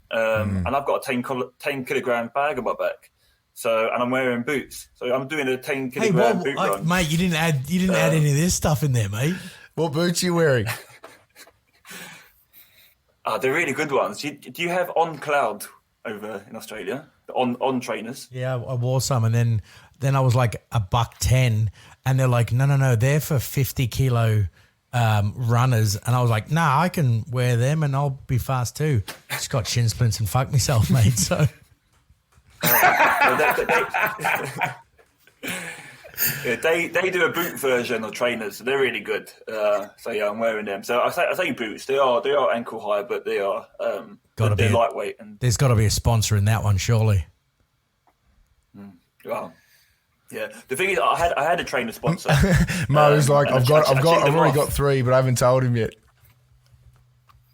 And I've got a 10 kilogram bag on my back. So, and I'm wearing boots. So I'm doing a 10 kilogram boot run. Mate, you didn't add any of this stuff in there, mate. What boots are you wearing? They're really good ones. Do you have On Cloud over in Australia? On trainers? Yeah, I wore some, and then I was like $110, and they're like, no, they're for 50 kilo runners, and I was like, nah, I can wear them, and I'll be fast too. Just got shin splints and fucked myself, mate. So. They do a boot version of trainers, so they're really good. So yeah, I'm wearing them. So I say boots. They are ankle high, but they are they're lightweight. And there's got to be a sponsor in that one, surely. Well, yeah. The thing is, I had a trainer sponsor. Mo's like, I've already got 3, but I haven't told him yet.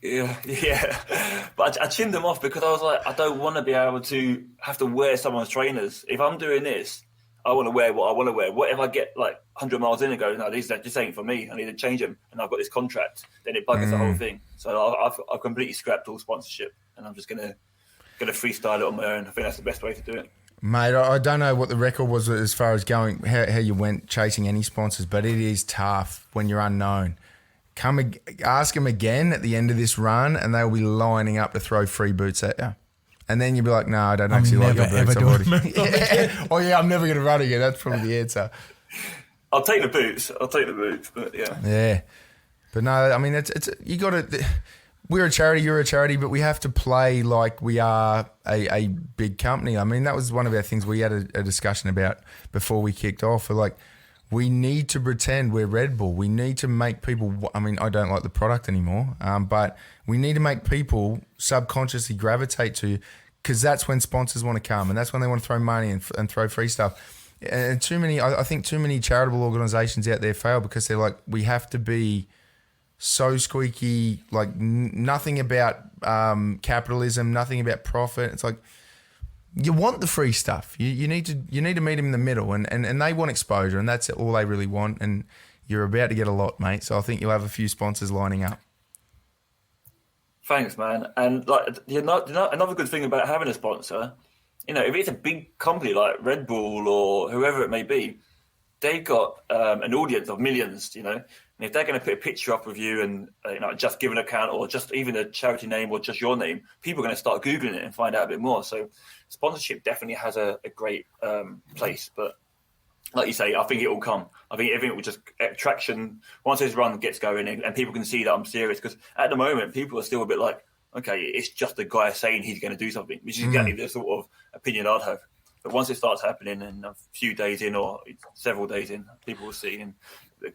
Yeah. But I chinned them off because I was like, I don't want to be able to have to wear someone's trainers. If I'm doing this, I want to wear what I want to wear. What if I get like 100 miles in and go, no, these ain't for me. I need to change them, and I've got this contract. Then it buggers the whole thing. So I've completely scrapped all sponsorship, and I'm just gonna freestyle it on my own. I think that's the best way to do it. Mate, I don't know what the record was as far as going how you went chasing any sponsors, but it is tough when you're unknown. Ask them again at the end of this run, and they'll be lining up to throw free boots at you. And then you'll be like, no, I don't actually like your boots. Oh, yeah, I'm never going to run again. That's probably the answer. I'll take the boots, but yeah. Yeah. But no, I mean, it's you got to... We're a charity, you're a charity, but we have to play like we are a big company. I mean, that was one of our things we had a discussion about before we kicked off. Like, we need to pretend we're Red Bull. We need to make people... I mean, I don't like the product anymore, but we need to make people subconsciously gravitate to, because that's when sponsors want to come, and that's when they want to throw money and throw free stuff. And I think too many charitable organisations out there fail because they're like, we have to be so squeaky, like nothing about capitalism, nothing about profit. It's like, you want the free stuff. You need to meet them in the middle, and they want exposure, and that's all they really want. And you're about to get a lot, mate. So I think you'll have a few sponsors lining up. Thanks, man. And like, another good thing about having a sponsor, you know, if it's a big company like Red Bull or whoever it may be, they've got an audience of millions, you know. And if they're going to put a picture up with you and just give an account or just even a charity name or just your name, people are going to start Googling it and find out a bit more. So sponsorship definitely has a great place. But like you say, I think it will come. I think everything will just traction. Once this run gets going and people can see that I'm serious, because at the moment, people are still a bit like, okay, it's just a guy saying he's going to do something, which is exactly the sort of opinion I'd have. But once it starts happening and a few days in or several days in, people will see and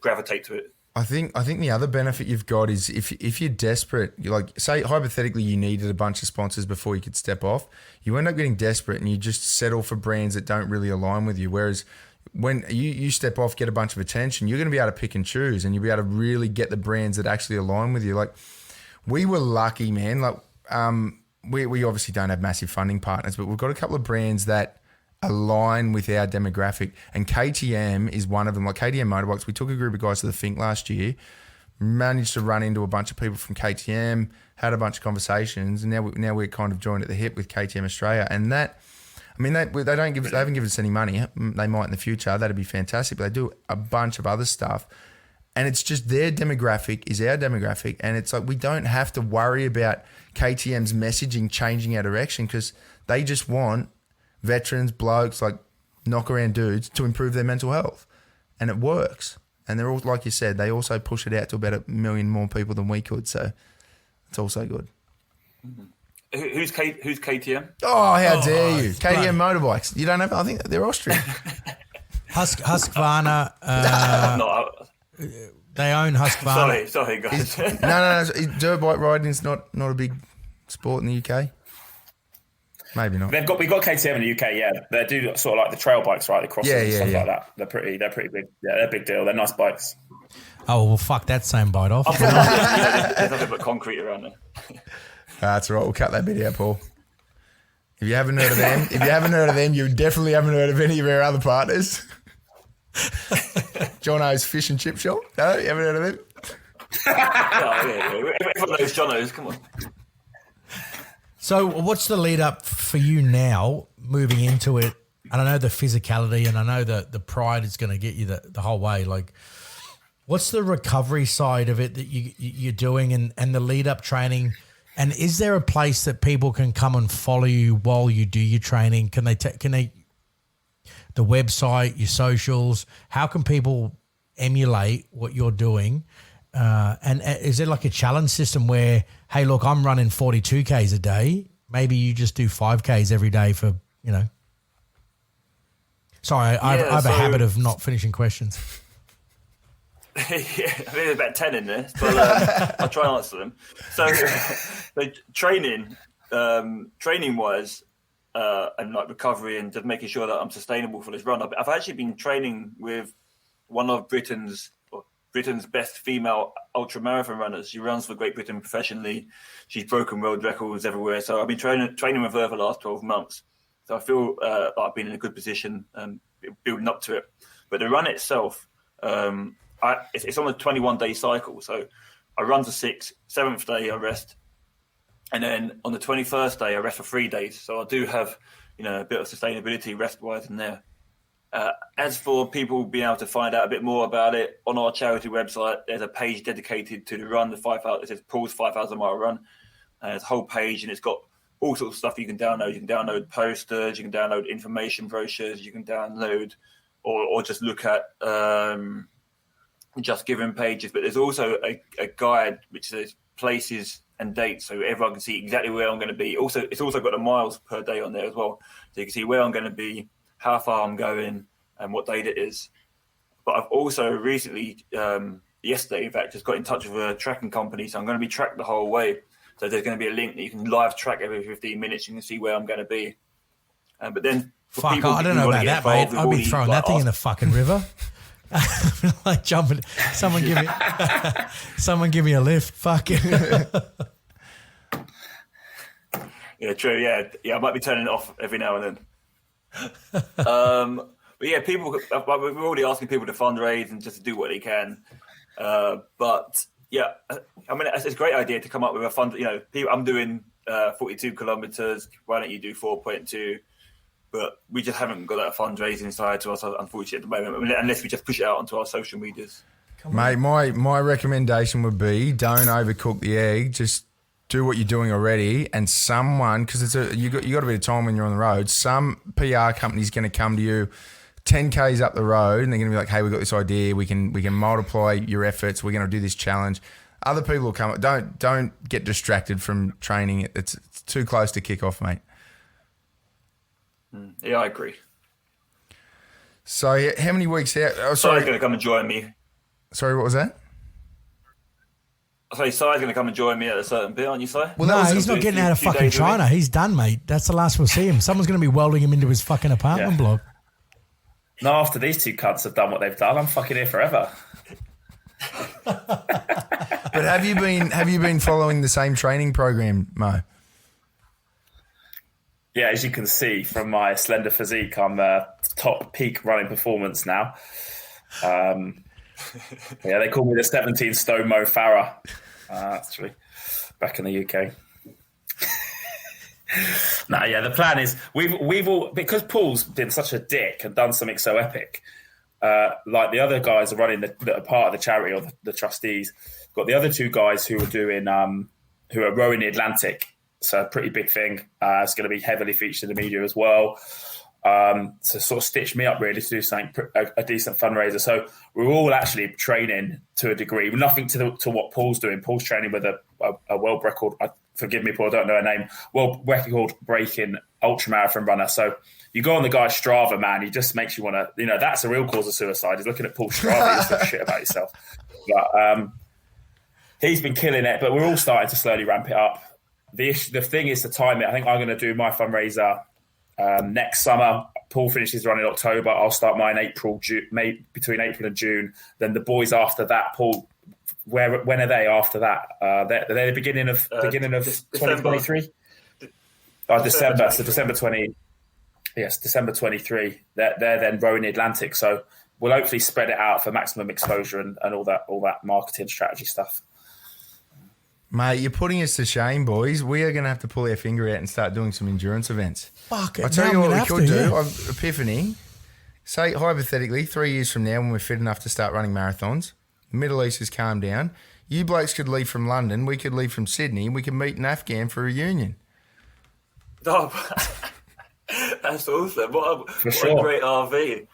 gravitate to it. I think the other benefit you've got is if you're desperate, you like say hypothetically you needed a bunch of sponsors before you could step off, you end up getting desperate and you just settle for brands that don't really align with you. Whereas when you step off, get a bunch of attention, you're going to be able to pick and choose, and you'll be able to really get the brands that actually align with you. Like we were lucky, man. Like we obviously don't have massive funding partners, but we've got a couple of brands that align with our demographic, and KTM is one of them. Like KTM Motorbikes, we took a group of guys to the Fink last year, managed to run into a bunch of people from KTM, had a bunch of conversations, and now we're kind of joined at the hip with KTM Australia. And that, I mean, they haven't given us any money. They might in the future. That'd be fantastic. But they do a bunch of other stuff, and it's just their demographic is our demographic, and it's like we don't have to worry about KTM's messaging changing our direction because they just want veterans, blokes, like knock around dudes to improve their mental health. And it works. And they're all, like you said, they also push it out to about 1 million more people than we could. So it's also good. Who's KTM? Oh, how dare you. KTM Motorbikes. You don't have, I think they're Austrian. Husqvarna. They own Husqvarna. Sorry, guys. No. Dirt bike riding is not a big sport in the UK. Maybe not. We got KTM in the UK, yeah. They do sort of like the trail bikes, right? The crosses and stuff like that. They're pretty big. Yeah, they're a big deal. They're nice bikes. Oh, well, fuck that same bite off. There's nothing but concrete around there. That's all right. We'll cut that bit out, Paul. If you haven't heard of them, you definitely haven't heard of any of our other partners. Jono's Fish and Chip Shop. No, you haven't heard of them? Yeah. Everyone knows Jono's. Come on. So what's the lead up for you now moving into it? And I know the physicality and I know the pride is going to get you the whole way. Like, what's the recovery side of it that you're doing and the lead up training? And is there a place that people can come and follow you while you do your training? Can they the website, your socials? How can people emulate what you're doing? And is there like a challenge system where, hey, look, I'm running 42 Ks a day. Maybe you just do 5 Ks every day for, you know. Sorry, I have a habit of not finishing questions. Yeah, I think there's about 10 in there, but I'll try and answer them. So training-wise, and like recovery and just making sure that I'm sustainable for this run. I've actually been training with one of Britain's best female ultra marathon runners. She runs for Great Britain professionally. She's broken world records everywhere. So I've been training with her for the last 12 months. So I feel like I've been in a good position building up to it. But the run itself, it's on a 21-day cycle. So I run for 6, 7th day I rest. And then on the 21st day, I rest for 3 days. So I do have, a bit of sustainability rest-wise in there. As for people being able to find out a bit more about it, on our charity website, there's a page dedicated to the run, it says Paul's 5,000 mile run. It's a whole page and it's got all sorts of stuff you can download. You can download posters, you can download information brochures, you can download or just look at Just Giving pages. But there's also a guide which says places and dates so everyone can see exactly where I'm going to be. It's also got the miles per day on there as well. So you can see where I'm going to be, how far I'm going, and what date it is. But I've also recently, yesterday, in fact, just got in touch with a tracking company. So I'm going to be tracked the whole way. So there's going to be a link that you can live track every 15 minutes. You can see where I'm going to be. But then, fuck, I don't know about that, mate. I'd be throwing that thing in the fucking river. Like jumping. Someone give me a lift. Fuck it. Yeah, true. Yeah. I might be turning it off every now and then. But yeah, we're already asking people to fundraise and just to do what they can. But yeah, I mean, it's a great idea to come up with a fund. I'm doing 42 kilometers. Why don't you do 4.2? But we just haven't got that fundraising side to us, unfortunately, at the moment. I mean, unless we just push it out onto our social medias. Mate, my recommendation would be don't overcook the egg. Just do what you're doing already, and someone, because you got a bit of time when you're on the road. Some PR company's going to come to you 10 Ks up the road, and they're going to be like, "Hey, we got this idea. We can multiply your efforts. We're going to do this challenge." Other people will come. Don't get distracted from training. It's too close to kick off, mate. Yeah, I agree. So how many weeks out? Oh, sorry, going to come and join me. Sorry, what was that? So Si's going to come and join me at a certain bit, aren't you, Si? Well, No, he's not getting out of fucking China. He's done, mate. That's the last we'll see him. Someone's going to be welding him into his fucking apartment block. No, after these two cunts have done what they've done, I'm fucking here forever. But have you been following the same training program, Mo? Yeah, as you can see from my slender physique, I'm top peak running performance now. Yeah, they call me the 17 stone Mo Farah. Actually, back in the UK. The plan is we've all, because Paul's been such a dick and done something so epic. Like the other guys are running that are part of the charity or the trustees. Got the other two guys who are doing who are rowing the Atlantic. So a pretty big thing. It's going to be heavily featured in the media as well. So sort of stitch me up really to do something, a decent fundraiser. So we're all actually training to a degree. Nothing to what Paul's doing. Paul's training with a world record. Forgive me, Paul, I don't know her name. World record breaking ultramarathon runner. So you go on the guy's Strava, man. He just makes you want to. That's a real cause of suicide. He's looking at Paul's Strava. You just feel shit about yourself. But he's been killing it. But we're all starting to slowly ramp it up. The thing is to time it. I think I'm going to do my fundraiser next summer. Paul finishes running in October. I'll start mine between April and June. Then the boys after that, Paul, when are they after that? They're the beginning of 2023. December. So December 20. Yes, December 23. They're then rowing the Atlantic. So we'll hopefully spread it out for maximum exposure and all that marketing strategy stuff. Mate, you're putting us to shame, boys. We are going to have to pull our finger out and start doing some endurance events. Fuck it. I'll tell you what we could do. Yeah. Epiphany, say hypothetically, 3 years from now when we're fit enough to start running marathons, the Middle East has calmed down, you blokes could leave from London, we could leave from Sydney, and we could meet in Afghan for a reunion. Oh, that's awesome. What a great RV.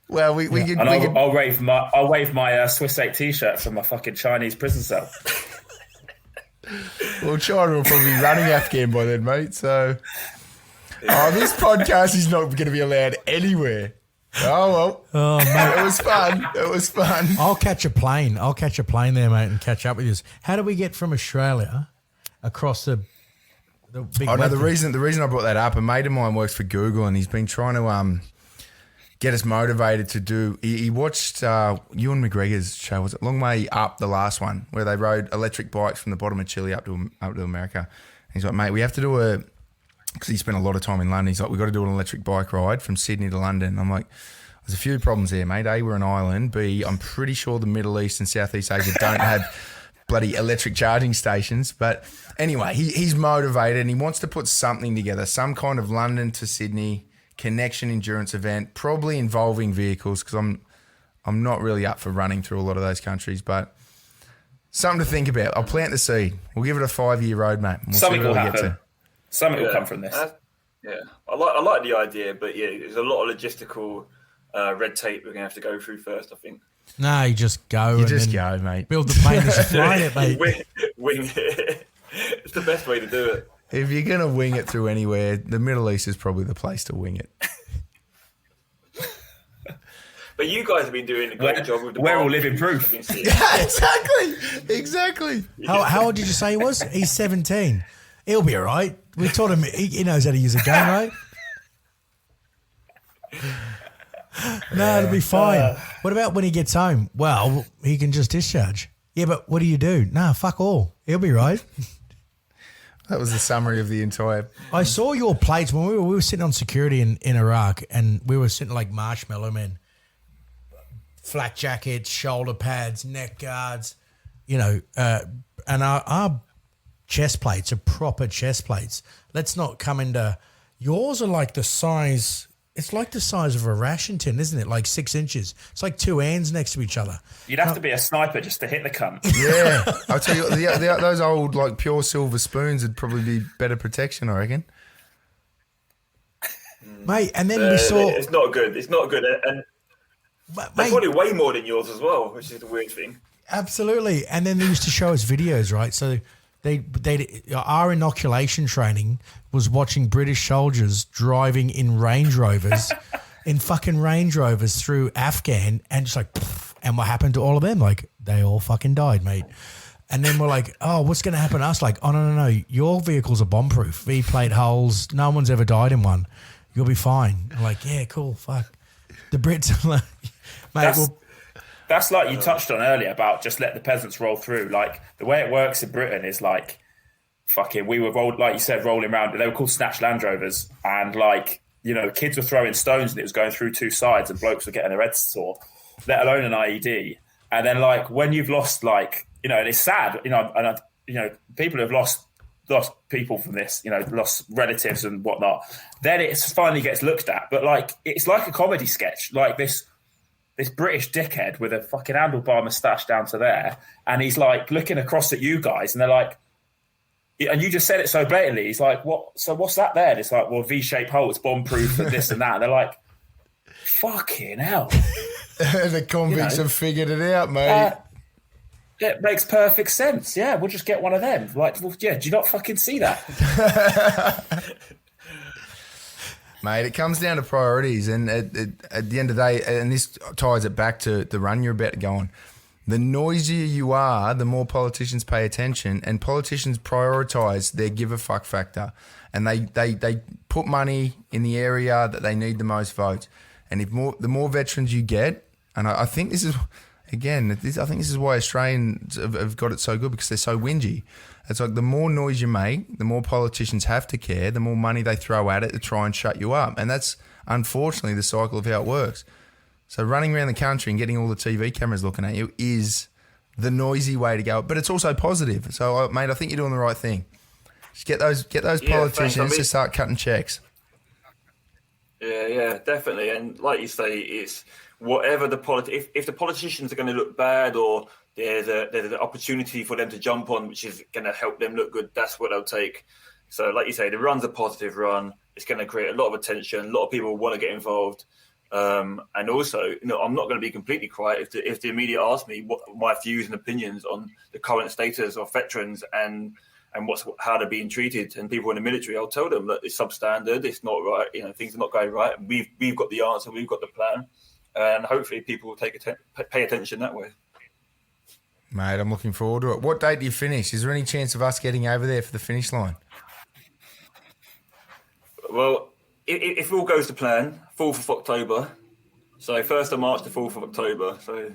Well, we could... I'll wave my Swiss 8 T-shirt from my fucking Chinese prison cell. Well, China will probably be running Afghan by then, mate. So, this podcast is not going to be allowed anywhere. Oh, well. Oh, mate. It was fun. I'll catch a plane there, mate, and catch up with you. How do we get from Australia across the big... Oh, no, the reason I brought that up, a mate of mine works for Google and he's been trying to get us motivated to do... He watched Ewan McGregor's show, was it Long Way Up, the last one, where they rode electric bikes from the bottom of Chile up to America. And he's like, mate, we have to do because he spent a lot of time in London. He's like, we've got to do an electric bike ride from Sydney to London. And I'm like, there's a few problems there, mate. A, we're an island. B, I'm pretty sure the Middle East and Southeast Asia don't have bloody electric charging stations. But anyway, he's motivated and he wants to put something together, some kind of London to Sydney connection endurance event, probably involving vehicles because I'm not really up for running through a lot of those countries, but something to think about. I'll plant the seed. We'll give it a 5-year roadmap. We'll something will happen. Something will come from this. I like the idea, but there's a lot of logistical red tape we're going to have to go through first, I think. No, you just go. You just go, mate. Build the plane as you fly it, mate. Wing it. It's the best way to do it. If you're going to wing it through anywhere, the Middle East is probably the place to wing it. But you guys have been doing a great job with the we're all living proof. Yeah, exactly. How old did you say he was? He's 17. He'll be all right. We taught him. He knows how to use a gun, right? No, it'll be fine. What about when he gets home? Well, he can just discharge. Yeah, but what do you do? Nah, fuck all. He'll be right. That was the summary of the entire... I saw your plates when we were sitting on security in Iraq and we were sitting like marshmallow men. Flat jackets, shoulder pads, neck guards, and our chest plates are proper chest plates. Let's not come into... Yours are like the size... It's like the size of a ration tin, isn't it? Like 6 inches. It's like two hands next to each other. You'd have to be a sniper just to hit the cunt. Yeah. I'll tell you, those old like pure silver spoons would probably be better protection, I reckon. Mate, and then we saw... It's not good. And they probably way more than yours as well, which is the weird thing. Absolutely. And then they used to show us videos, right? So our inoculation training was watching British soldiers driving in Range Rovers, through Afghan, and just like, and what happened to all of them? Like, they all fucking died, mate. And then we're like, oh, what's going to happen to us? Like, oh, no. Your vehicles are bomb-proof. V-plate hulls. No one's ever died in one. You'll be fine. I'm like, yeah, cool, fuck. The Brits are like, mate, that's like you touched on earlier about just let the peasants roll through. Like, the way it works in Britain is like, fucking, we were rolled, like you said, rolling around. They were called snatch Land Rovers. And like, you know, kids were throwing stones and it was going through two sides and blokes were getting their heads sore, let alone an IED. And then like when you've lost, like, you know, and it's sad, you know, and you know, people have lost people from this, you know, lost relatives and whatnot. Then it finally gets looked at. But like, it's like a comedy sketch, like this British dickhead with a fucking handlebar moustache down to there, and he's like looking across at you guys, and they're like, and you just said it so blatantly. He's like, "What? So what's that there?" And it's like, "Well, V-shaped hole, it's bomb-proof and this and that." And they're like, "Fucking hell!" The convicts have figured it out, mate. It makes perfect sense. Yeah, we'll just get one of them. Like, well, yeah, do you not fucking see that? Mate, it comes down to priorities, and at the end of the day, and this ties it back to the run you're about to go on, the noisier you are, the more politicians pay attention, and politicians prioritise their give a fuck factor, and they put money in the area that they need the most votes. And the more veterans you get, and I think this is, again, I think this is why Australians have got it so good, because they're so whingy. It's like the more noise you make, the more politicians have to care, the more money they throw at it to try and shut you up. And that's unfortunately the cycle of how it works. So running around the country and getting all the TV cameras looking at you is the noisy way to go. But it's also positive. So, mate, I think you're doing the right thing. Just get those politicians to start cutting checks. Yeah, definitely. And like you say, it's whatever if the politicians are going to look bad, or there's an opportunity for them to jump on, which is going to help them look good, that's what they'll take. So like you say, the run's a positive run. It's going to create a lot of attention. A lot of people want to get involved. And also, you know, I'm not going to be completely quiet if the media ask me what my views and opinions on the current status of veterans and how they're being treated, and people in the military. I'll tell them that it's substandard, it's not right, you know, things are not going right. We've got the answer, we've got the plan, and hopefully people will pay attention that way. Mate, I'm looking forward to it. What date do you finish? Is there any chance of us getting over there for the finish line? Well, if all goes to plan, 4th of October. So 1st of March to 4th of October. So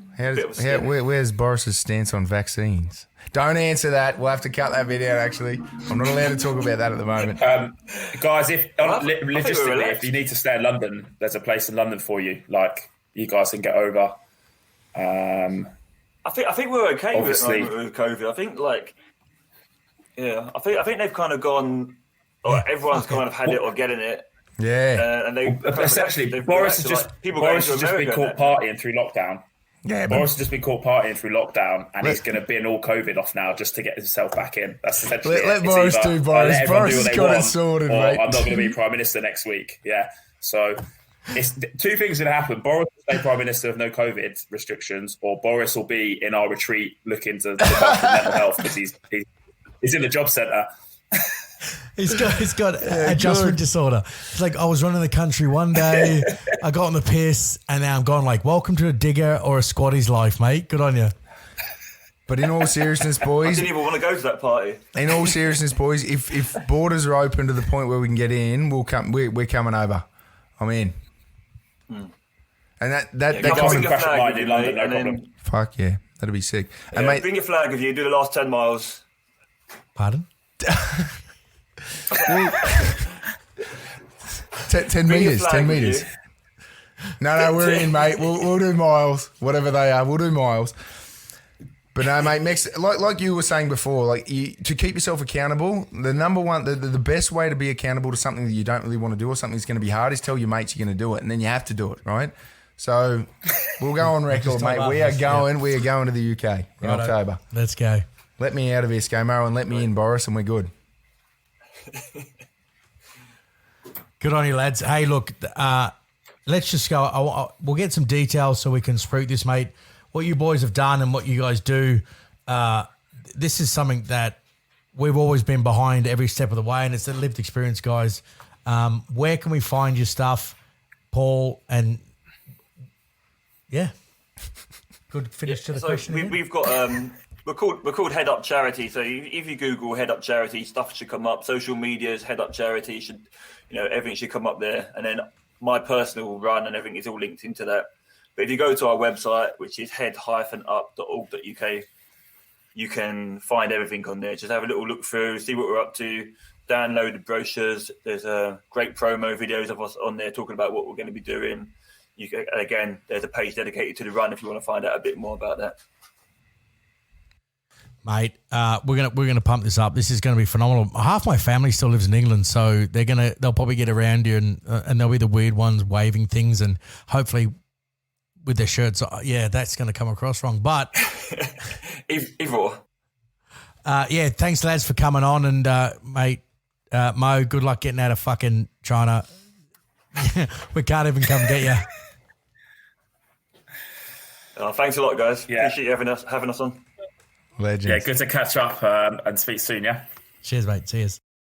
where's Boris's stance on vaccines? Don't answer that. We'll have to cut that video, actually. I'm not allowed to talk about that at the moment. Guys, logistically, if you need to stay in London, there's a place in London for you. Like, you guys can get over. I think we're okay with COVID. I think, like, yeah, I think they've kind of gone, or everyone's kind of had it or getting it. Yeah. And they essentially, Boris has just been caught partying through lockdown. Yeah, Boris has just been caught partying through lockdown, and he's going to bin all COVID off now just to get himself back in. That's essentially let Boris do Boris. Boris has got it sorted, mate. I'm not going to be Prime Minister next week. Yeah. So it's two things going to happen. Boris will stay Prime Minister with no COVID restrictions, or Boris will be in our retreat looking to look after mental health because he's in the job centre. He's got adjustment disorder. It's like, I was running the country one day, I got on the piss, and now I'm going like, welcome to a digger or a squatty's life, mate. Good on you. But in all seriousness, boys, I didn't even want to go to that party. In all seriousness, boys, if borders are open to the point where we can get in, we're coming over. I'm in. And that kind of flag in London, no problem. Fuck yeah, that'd be sick. Yeah, and mate, bring your flag with you. Do the last 10 miles. Pardon? 10 meters. No, we're in, mate. We'll do miles, whatever they are. We'll do miles. But no, mate, like you were saying before, to keep yourself accountable, the number one, the best way to be accountable to something that you don't really want to do or something that's going to be hard is tell your mates you're going to do it, and then you have to do it, right? So we'll go on record, mate. We are going to the UK in October. Let's go. Let me out of here, ScoMo, and let me in, Boris, and we're good. Good on you, lads. Hey, look, let's just go. We'll get some details so we can spruik this, mate. What you boys have done and what you guys do, this is something that we've always been behind every step of the way, and it's a lived experience, guys. Where can we find your stuff, Paul? And yeah, good finish to the question. We've got we're called HeadUp Charity. So if you Google HeadUp Charity, stuff should come up. Social medias, HeadUp Charity everything should come up there. And then my personal run and everything is all linked into that. But if you go to our website, which is head-up.org.uk, you can find everything on there. Just have a little look through, see what we're up to, download the brochures. There's great promo videos of us on there talking about what we're going to be doing. Again, there's a page dedicated to the run if you want to find out a bit more about that. Mate, we're gonna pump this up. This is gonna be phenomenal. Half my family still lives in England, so they'll probably get around you and they'll be the weird ones waving things and hopefully with their shirts. Yeah, that's gonna come across wrong, but Ivor. Yeah, thanks lads for coming on and mate, Mo, good luck getting out of fucking China. We can't even come get you. Thanks a lot, guys. Yeah. Appreciate you having us on. Legends. Yeah, good to catch up and speak soon, yeah? Cheers, mate. Cheers.